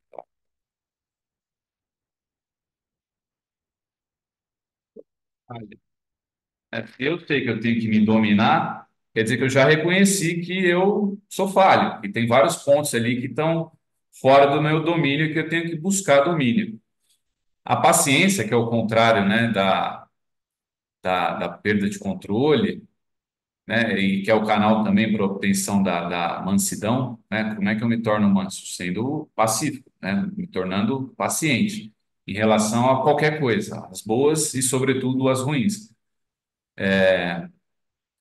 Eu sei que eu tenho que me dominar, quer dizer que eu já reconheci que eu sou falho, que tem vários pontos ali que estão fora do meu domínio e que eu tenho que buscar domínio. A paciência, que é o contrário, né, da perda de controle, né, e que é o canal também para a obtenção da mansidão, né, como é que eu me torno manso? Sendo pacífico, né, me tornando paciente em relação a qualquer coisa, as boas e, sobretudo, as ruins.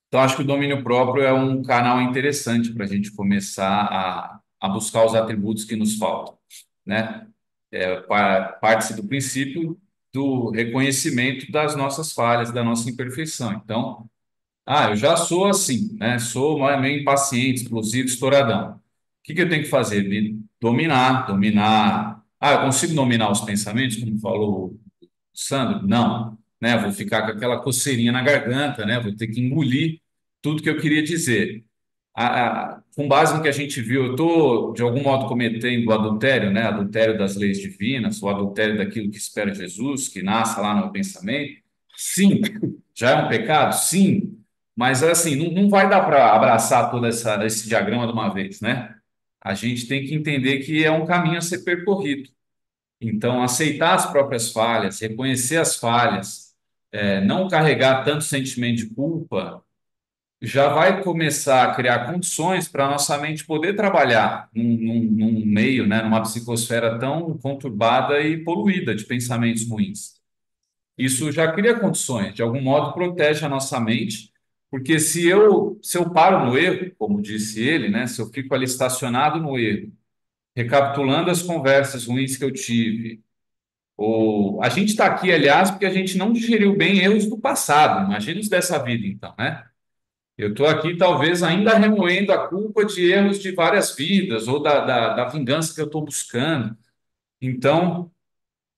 Então, acho que o domínio próprio é um canal interessante para a gente começar a buscar os atributos que nos faltam, né? Parte-se do princípio do reconhecimento das nossas falhas, da nossa imperfeição. Então, eu já sou assim, né? Sou meio impaciente, explosivo, estouradão. O que que eu tenho que fazer? Me dominar, dominar. Eu consigo dominar os pensamentos, como falou Sandro, não, né? Vou ficar com aquela coceirinha na garganta, né? Vou ter que engolir tudo que eu queria dizer. Com base no que a gente viu, eu estou, de algum modo, cometendo o adultério, né? Adultério das leis divinas, o adultério daquilo que espera Jesus, que nasce lá no pensamento. Sim. Já é um pecado? Sim. Mas, assim, não vai dar para abraçar todo esse diagrama de uma vez, né? A gente tem que entender que é um caminho a ser percorrido. Então, aceitar as próprias falhas, reconhecer as falhas, não carregar tanto sentimento de culpa, já vai começar a criar condições para a nossa mente poder trabalhar num meio, né, numa psicosfera tão conturbada e poluída de pensamentos ruins. Isso já cria condições, de algum modo protege a nossa mente, porque se eu paro no erro, como disse ele, né, se eu fico ali estacionado no erro, recapitulando as conversas ruins que eu tive, a gente está aqui, aliás, porque a gente não digeriu bem erros do passado. Imagina os dessa vida, então, né? Eu estou aqui, talvez, ainda remoendo a culpa de erros de várias vidas ou da vingança que eu estou buscando. Então,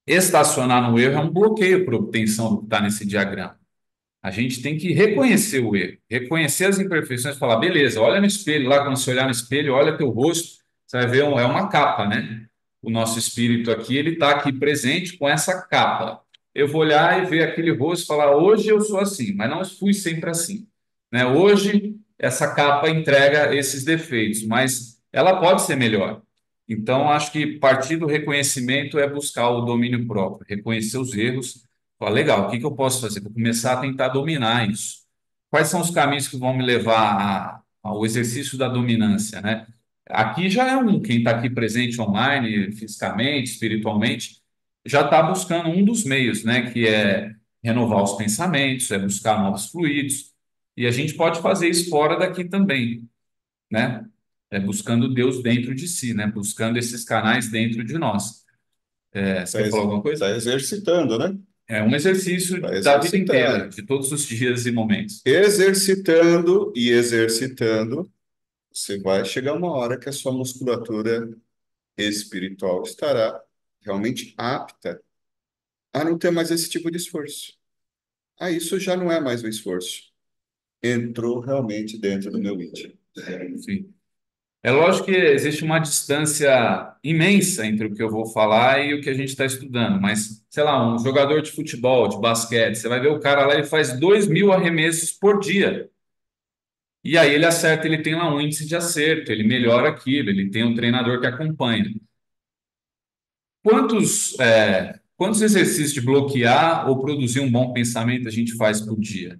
estacionar no erro é um bloqueio para a obtenção do que está nesse diagrama. A gente tem que reconhecer o erro, reconhecer as imperfeições, falar, beleza, olha no espelho lá, quando você olhar no espelho, olha teu rosto, você vai ver, é uma capa, né? O nosso espírito aqui, ele está aqui presente com essa capa. Eu vou olhar e ver aquele rosto e falar, hoje eu sou assim, mas não fui sempre assim, né? Hoje, essa capa entrega esses defeitos, mas ela pode ser melhor. Então, acho que partir do reconhecimento é buscar o domínio próprio, reconhecer os erros. Fala, legal, o que que eu posso fazer? Vou começar a tentar dominar isso. Quais são os caminhos que vão me levar ao exercício da dominância, né? Aqui já é quem está aqui presente online, fisicamente, espiritualmente, já está buscando um dos meios, né? Que é renovar os pensamentos, é buscar novos fluidos. E a gente pode fazer isso fora daqui também, né? Buscando Deus dentro de si, né? Buscando esses canais dentro de nós. Você quer falar alguma coisa? Está exercitando, né? É um exercício Tá da vida exercitando. inteira, de todos os dias e momentos. Exercitando e exercitando, você vai chegar uma hora que a sua musculatura espiritual estará realmente apta a não ter mais esse tipo de esforço. Isso já não é mais um esforço. Entrou realmente dentro do meu íntimo. Sim. É lógico que existe uma distância imensa entre o que eu vou falar e o que a gente está estudando, mas, sei lá, um jogador de futebol, de basquete, você vai ver o cara lá, ele faz 2.000 arremessos por dia. E aí ele acerta, ele tem lá um índice de acerto, ele melhora aquilo, ele tem um treinador que acompanha. Quantos exercícios de bloquear ou produzir um bom pensamento a gente faz por dia?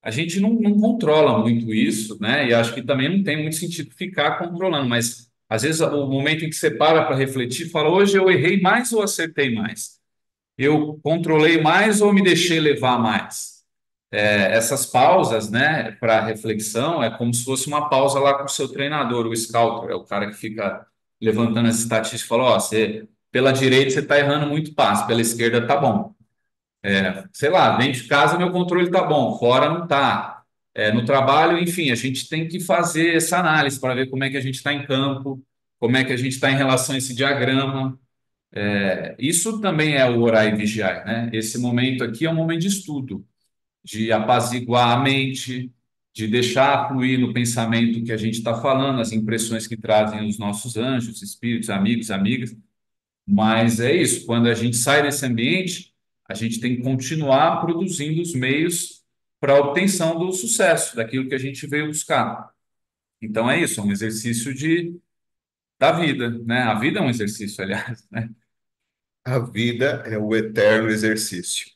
A gente não controla muito isso, né? E acho que também não tem muito sentido ficar controlando, mas às vezes o momento em que você para refletir, fala, hoje eu errei mais ou acertei mais? Eu controlei mais ou me deixei levar mais? Essas pausas, né, para reflexão, é como se fosse uma pausa lá com o seu treinador, o scouter, é o cara que fica levantando as estatísticas e fala, ó, pela direita você está errando muito passe, pela esquerda tá bom. Sei lá, dentro de casa meu controle tá bom, fora não tá. No trabalho, enfim, a gente tem que fazer essa análise para ver como é que a gente está em campo, como é que a gente está em relação a esse diagrama. Isso também é o orar e vigiar, né? Esse momento aqui é um momento de estudo, de apaziguar a mente, de deixar fluir no pensamento que a gente está falando, as impressões que trazem os nossos anjos, espíritos, amigos, amigas. Mas é isso, quando a gente sai desse ambiente, a gente tem que continuar produzindo os meios para a obtenção do sucesso, daquilo que a gente veio buscar. Então é isso, é um exercício da vida, né? A vida é um exercício, aliás, né? A vida é o eterno exercício,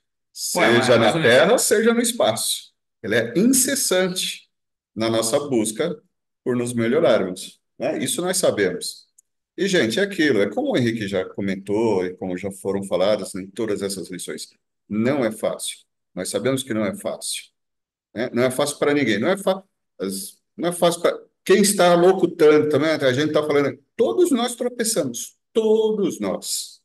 Ué, seja mais na ou menos. terra, seja no espaço. Ele é incessante na nossa busca por nos melhorarmos, né? Isso nós sabemos. E, gente, é aquilo, é como o Henrique já comentou e como já foram faladas em todas essas lições. Não é fácil. Nós sabemos que não é fácil, né? Não é fácil para ninguém. Não é fácil para quem está locutando também. A gente está falando, todos nós tropeçamos, todos nós.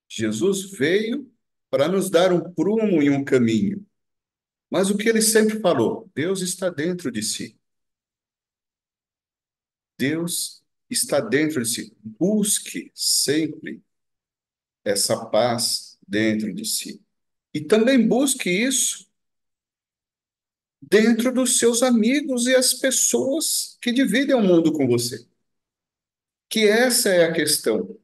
Jesus veio para nos dar um prumo e um caminho. Mas o que ele sempre falou, Deus está dentro de si. Deus está dentro de si. Busque sempre essa paz dentro de si. E também busque isso dentro dos seus amigos e as pessoas que dividem o mundo com você. Que essa é a questão.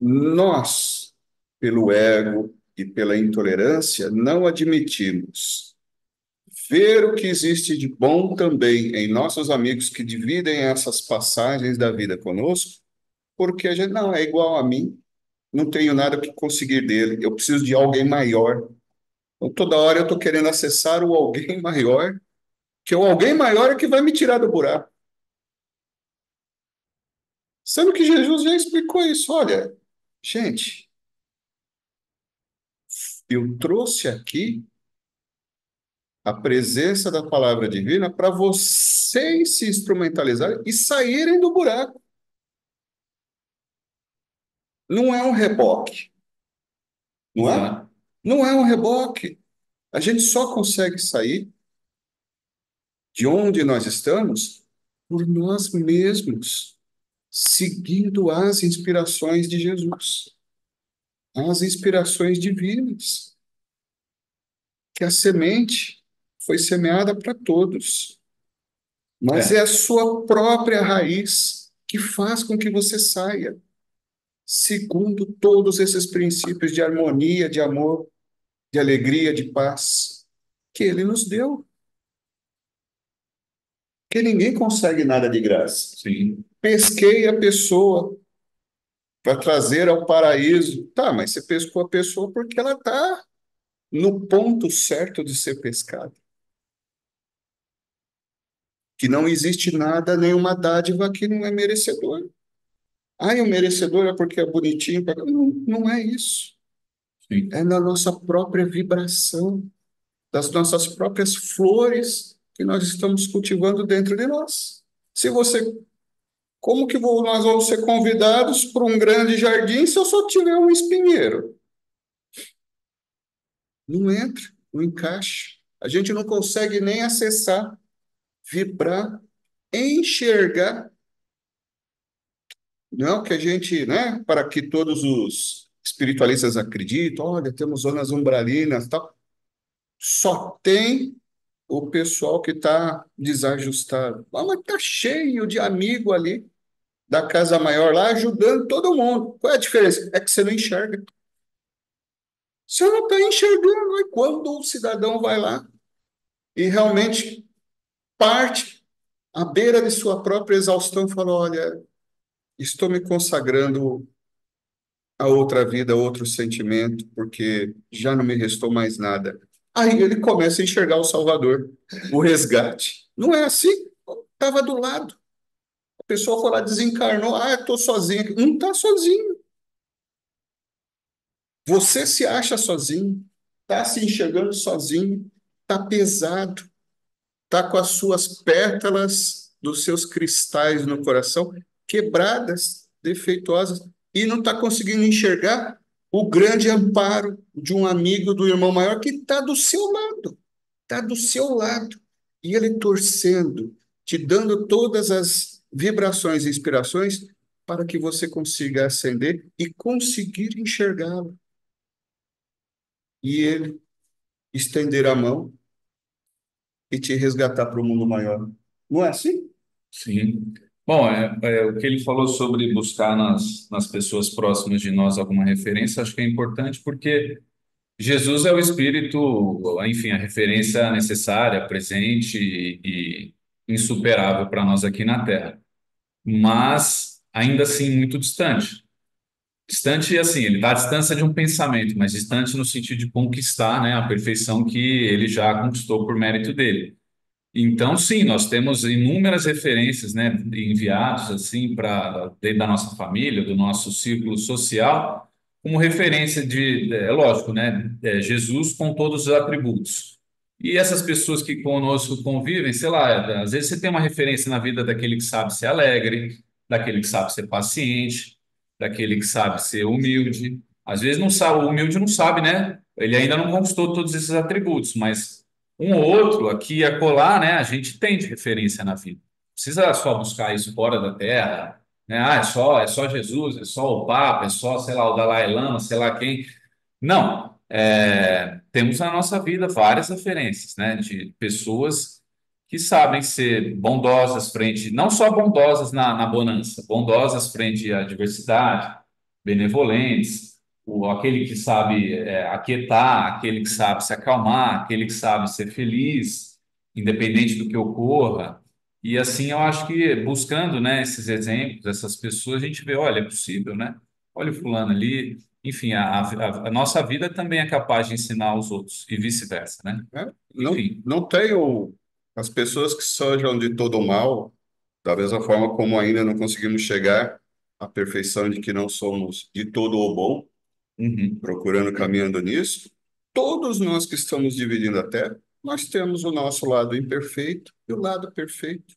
Nós, pelo ego e pela intolerância, não admitimos ver o que existe de bom também em nossos amigos que dividem essas passagens da vida conosco, porque a gente não é igual a mim, não tenho nada que conseguir dele, eu preciso de alguém maior. Então, toda hora eu estou querendo acessar o alguém maior, que o alguém maior é que vai me tirar do buraco. Sendo que Jesus já explicou isso. Olha, gente, eu trouxe aqui a presença da palavra divina para vocês se instrumentalizarem e saírem do buraco. Não é um reboque, não é? Exato. Não é um reboque. A gente só consegue sair de onde nós estamos por nós mesmos, seguindo as inspirações de Jesus, as inspirações divinas, que a semente foi semeada para todos, mas é É, a sua própria raiz que faz com que você saia, segundo todos esses princípios de harmonia, de amor, de alegria, de paz, que Ele nos deu. Que ninguém consegue nada de graça. sim. Pesquei a pessoa para trazer ao paraíso. Tá, mas você pescou a pessoa porque ela está no ponto certo de ser pescada. Que não existe nada, nenhuma dádiva que não é merecedor. Ah, e o merecedor é porque é bonitinho. Não, não é isso. Sim. É na nossa própria vibração, das nossas próprias flores que nós estamos cultivando dentro de nós. Se você Como que nós vamos ser convidados para um grande jardim se eu só tiver um espinheiro? Não entra, não encaixa. A gente não consegue nem acessar, vibrar, enxergar. Não é o que a gente, né? Para que todos os espiritualistas acreditam, olha, temos zonas umbralinas, tal. Só tem o pessoal que está desajustado. Ah, mas está cheio de amigo ali da Casa Maior lá ajudando todo mundo. Qual é a diferença? É que você não enxerga. Você não está enxergando. E quando o cidadão vai lá e realmente parte à beira de sua própria exaustão, fala: olha, estou me consagrando a outra vida, a outro sentimento, porque já não me restou mais nada. Aí ele começa a enxergar o Salvador, o resgate. Não é assim? Estava do lado. A pessoa foi lá, desencarnou. Ah, estou sozinho aqui. Não está sozinho. Você se acha sozinho, está se enxergando sozinho, está pesado, está com as suas pétalas dos seus cristais no coração quebradas, defeituosas, e não está conseguindo enxergar o grande amparo de um amigo, do irmão maior, que está do seu lado, e ele torcendo, te dando todas as vibrações e inspirações para que você consiga acender e conseguir enxergá-lo. E ele estender a mão e te resgatar para o mundo maior. Não é assim? Sim. Bom, o que ele falou sobre buscar nas pessoas próximas de nós alguma referência, acho que é importante porque Jesus é o Espírito, enfim, a referência necessária, presente e insuperável para nós aqui na Terra, mas ainda assim muito distante. Distante, assim, ele está à distância de um pensamento, mas distante no sentido de conquistar, né, a perfeição que ele já conquistou por mérito dele. Então, sim, nós temos inúmeras referências, né, enviados assim para dentro da nossa família, do nosso círculo social, como referência é lógico, né, Jesus com todos os atributos. E essas pessoas que conosco convivem, sei lá, às vezes você tem uma referência na vida daquele que sabe ser alegre, daquele que sabe ser paciente, daquele que sabe ser humilde. Às vezes não sabe, o humilde não sabe, né? Ele ainda não conquistou todos esses atributos, mas um ou outro aqui e acolá, né? A gente tem de referência na vida. Não precisa só buscar isso fora da Terra, né? Ah, é só Jesus, é só o Papa, é só, sei lá, o Dalai Lama, sei lá quem. Não. Temos na nossa vida várias referências, né? De pessoas que sabem ser bondosas frente, não só bondosas na bonança, bondosas frente à adversidade, benevolentes, aquele que sabe aquietar, aquele que sabe se acalmar, aquele que sabe ser feliz, independente do que ocorra. E assim eu acho que buscando, né, esses exemplos, essas pessoas, a gente vê, olha, é possível, né? Olha o fulano ali. Enfim, a nossa vida também é capaz de ensinar aos outros e vice-versa, né? É? Não, Enfim. não tenho as pessoas que sejam de todo mal, da mesma forma como ainda não conseguimos chegar à perfeição de que não somos de todo o bom, Uhum. procurando, caminhando nisso, todos nós que estamos dividindo a Terra, nós temos o nosso lado imperfeito e o lado perfeito.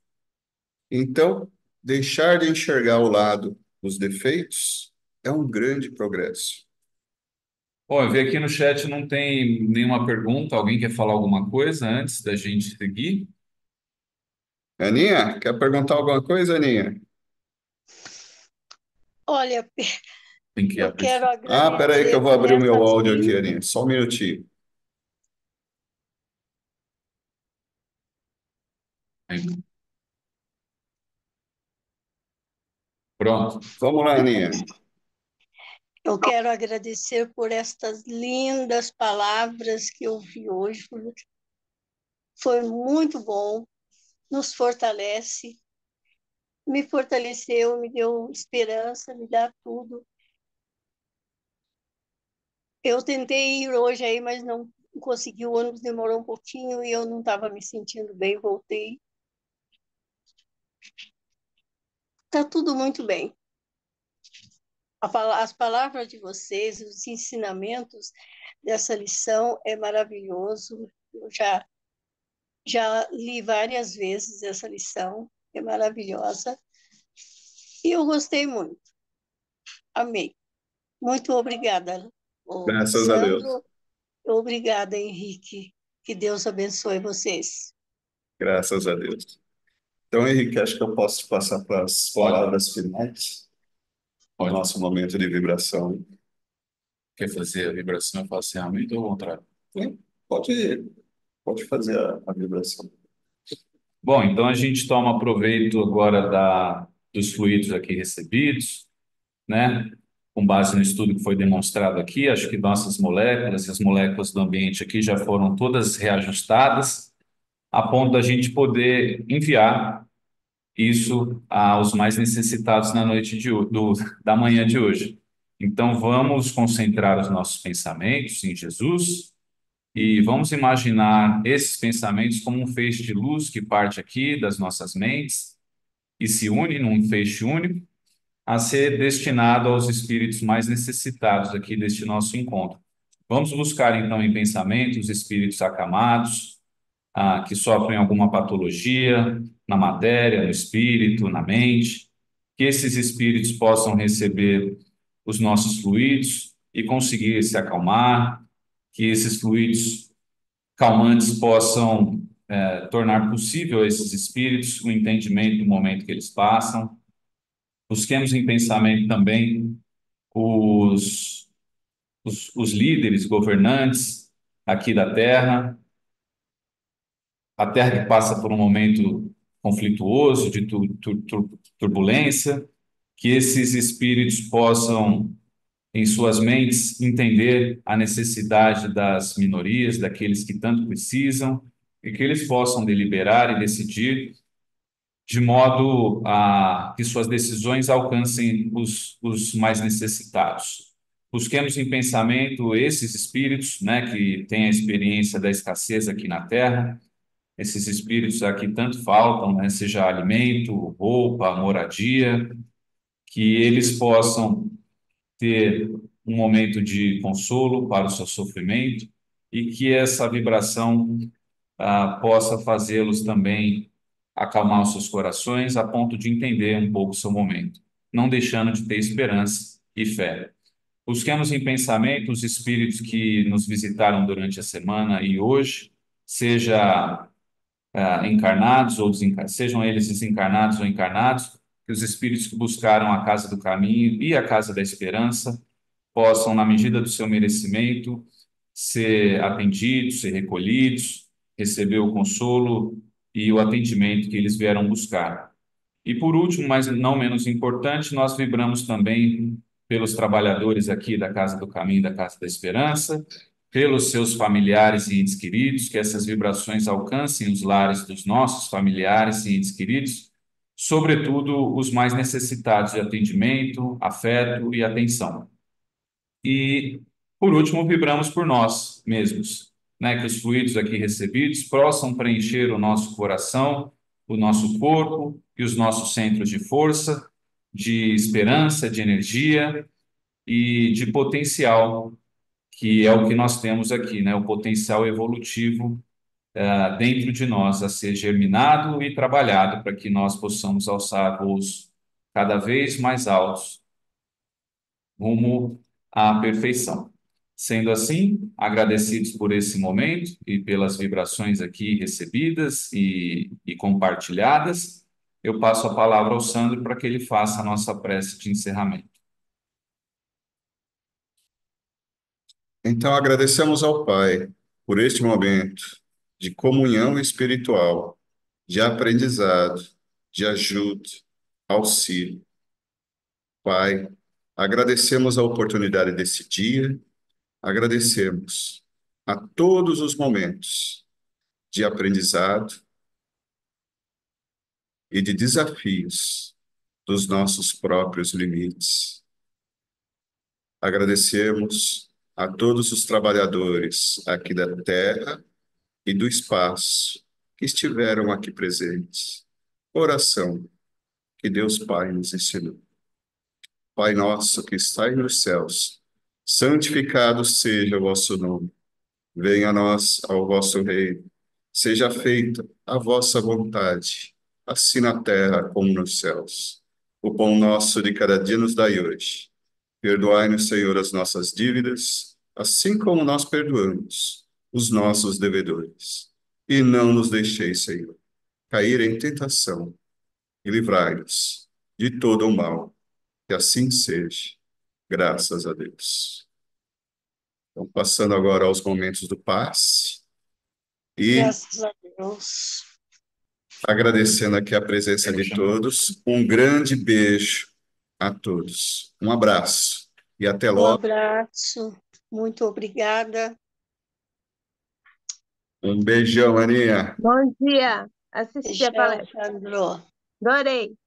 Então, deixar de enxergar o lado dos defeitos é um grande progresso. Bom, eu vi aqui no chat não tem nenhuma pergunta. Alguém quer falar alguma coisa antes da gente seguir? Aninha, quer perguntar alguma coisa, Aninha? Olha, Tem que eu abrir. quero Ah, peraí que eu agradecer vou por abrir o meu essas áudio aqui, lindas. Aninha. Só um minutinho. Aí. Pronto. Vamos lá, Aninha. Eu quero agradecer por estas lindas palavras que eu vi hoje. Foi muito bom, nos fortalece, me fortaleceu, me deu esperança, me dá tudo. Eu tentei ir hoje aí, mas não consegui, o ônibus demorou um pouquinho e eu não estava me sentindo bem, voltei. Está tudo muito bem. As palavras de vocês, os ensinamentos dessa lição é maravilhoso. Eu já li várias vezes essa lição, é maravilhosa. E eu gostei muito, amei. Muito obrigada, ô Graças a Deus. Sandro. Obrigada, Henrique. Que Deus abençoe vocês. Graças a Deus. Então, Henrique, acho que eu posso passar para as palavras finais do Pode. nosso momento de vibração. Quer fazer a vibração facialmente ou ao contrário? Sim, pode fazer a vibração. Bom, então a gente toma proveito agora dos fluidos aqui recebidos, né? Com base no estudo que foi demonstrado aqui, acho que nossas moléculas e as moléculas do ambiente aqui já foram todas reajustadas, a ponto da gente poder enviar isso aos mais necessitados na noite da manhã de hoje. Então, vamos concentrar os nossos pensamentos em Jesus e vamos imaginar esses pensamentos como um feixe de luz que parte aqui das nossas mentes e se une num feixe único a ser destinado aos espíritos mais necessitados aqui deste nosso encontro. Vamos buscar, então, em pensamento os espíritos acamados, que sofrem alguma patologia na matéria, no espírito, na mente, que esses espíritos possam receber os nossos fluidos e conseguir se acalmar, que esses fluidos calmantes possam tornar possível a esses espíritos o entendimento do momento que eles passam, Busquemos em pensamento também os, os líderes, governantes aqui da Terra, a Terra que passa por um momento conflituoso, de turbulência, que esses espíritos possam, em suas mentes, entender a necessidade das minorias, daqueles que tanto precisam, e que eles possam deliberar e decidir de modo a que suas decisões alcancem os mais necessitados. Busquemos em pensamento esses espíritos, né, que têm a experiência da escassez aqui na Terra, esses espíritos aqui tanto faltam, né, seja alimento, roupa, moradia, que eles possam ter um momento de consolo para o seu sofrimento e que essa vibração possa fazê-los também acalmar os seus corações a ponto de entender um pouco o seu momento, não deixando de ter esperança e fé. Busquemos em pensamento os espíritos que nos visitaram durante a semana e hoje, seja encarnados ou sejam eles desencarnados ou encarnados, que os espíritos que buscaram a casa do caminho e a casa da esperança possam, na medida do seu merecimento, ser atendidos, ser recolhidos, receber o consolo e o atendimento que eles vieram buscar. E por último, mas não menos importante, nós vibramos também pelos trabalhadores aqui da Casa do Caminho, da Casa da Esperança, pelos seus familiares e entes queridos, que essas vibrações alcancem os lares dos nossos familiares e entes queridos, sobretudo os mais necessitados de atendimento, afeto e atenção. E, por último, vibramos por nós mesmos, né? Que os fluidos aqui recebidos possam preencher o nosso coração, o nosso corpo e os nossos centros de força, de esperança, de energia e de potencial, que é o que nós temos aqui, né? O potencial evolutivo dentro de nós a ser germinado e trabalhado para que nós possamos alçar voos cada vez mais altos rumo à perfeição. Sendo assim, agradecidos por esse momento e pelas vibrações aqui recebidas e compartilhadas, eu passo a palavra ao Sandro para que ele faça a nossa prece de encerramento. Então, agradecemos ao Pai por este momento de comunhão espiritual, de aprendizado, de ajuda, auxílio. Pai, agradecemos a oportunidade desse dia, agradecemos a todos os momentos de aprendizado e de desafios dos nossos próprios limites. Agradecemos a todos os trabalhadores aqui da Terra e do espaço que estiveram aqui presentes. Oração que Deus Pai nos ensinou. Pai nosso que estais nos céus, santificado seja o vosso nome. Venha a nós ao vosso reino. Seja feita a vossa vontade, assim na terra como nos céus. O pão nosso de cada dia nos dai hoje. Perdoai-nos, Senhor, as nossas dívidas, assim como nós perdoamos os nossos devedores. E não nos deixeis, Senhor, cair em tentação, e livrai-nos de todo o mal. Que assim seja, graças a Deus. Então, passando agora aos momentos do passe, e Graças a Deus. agradecendo aqui a presença de todos, um grande beijo a todos. Um abraço e até Um logo. abraço. Muito obrigada. Um beijão, Aninha. Bom dia. Assisti a Beijão, palestra. Sandro. Adorei.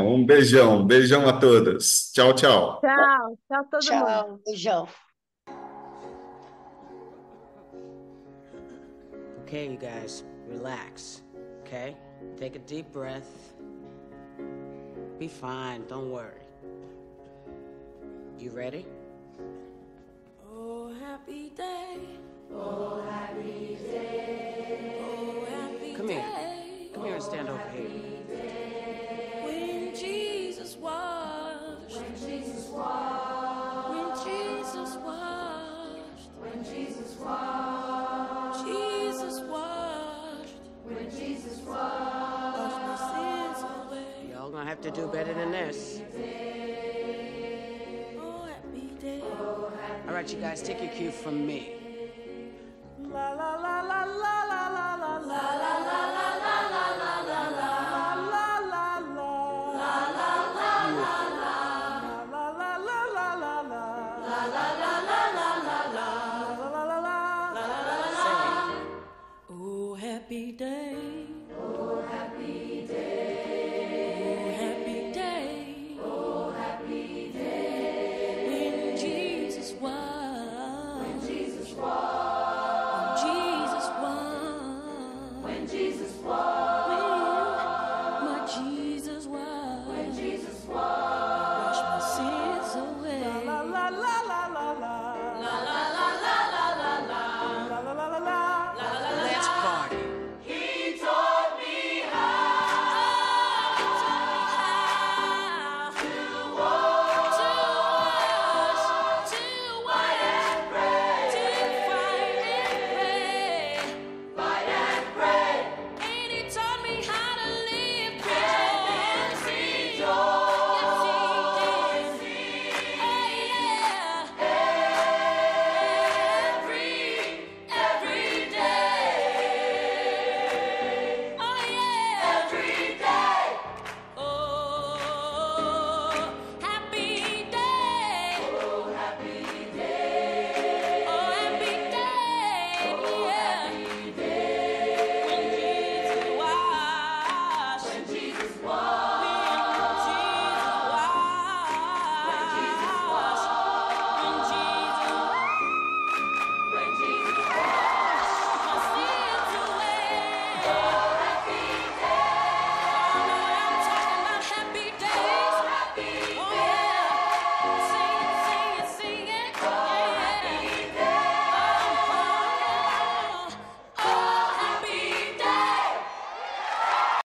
Um beijão a todos. Tchau, tchau. Tchau. Tchau, todo mundo. Tchau, beijão. Okay, you guys, relax, okay? Take a deep breath. Be fine, don't worry. You ready? Oh, happy day. Oh, happy day. Oh, happy Come here. Day. Come here and stand over here. When Jesus washed. When Jesus washed. When Jesus washed. When Jesus washed. Jesus washed. When Jesus washed. Washed my sins away. Y'all gonna have have to do better than this. Oh, happy day. All right, you guys, take your cue from me. La la la la la la la la la la la la la la la la happy day. Oh, happy day. Oh, happy day. Oh, happy day. When Jesus won. When Jesus won. When Jesus won. When Jesus won.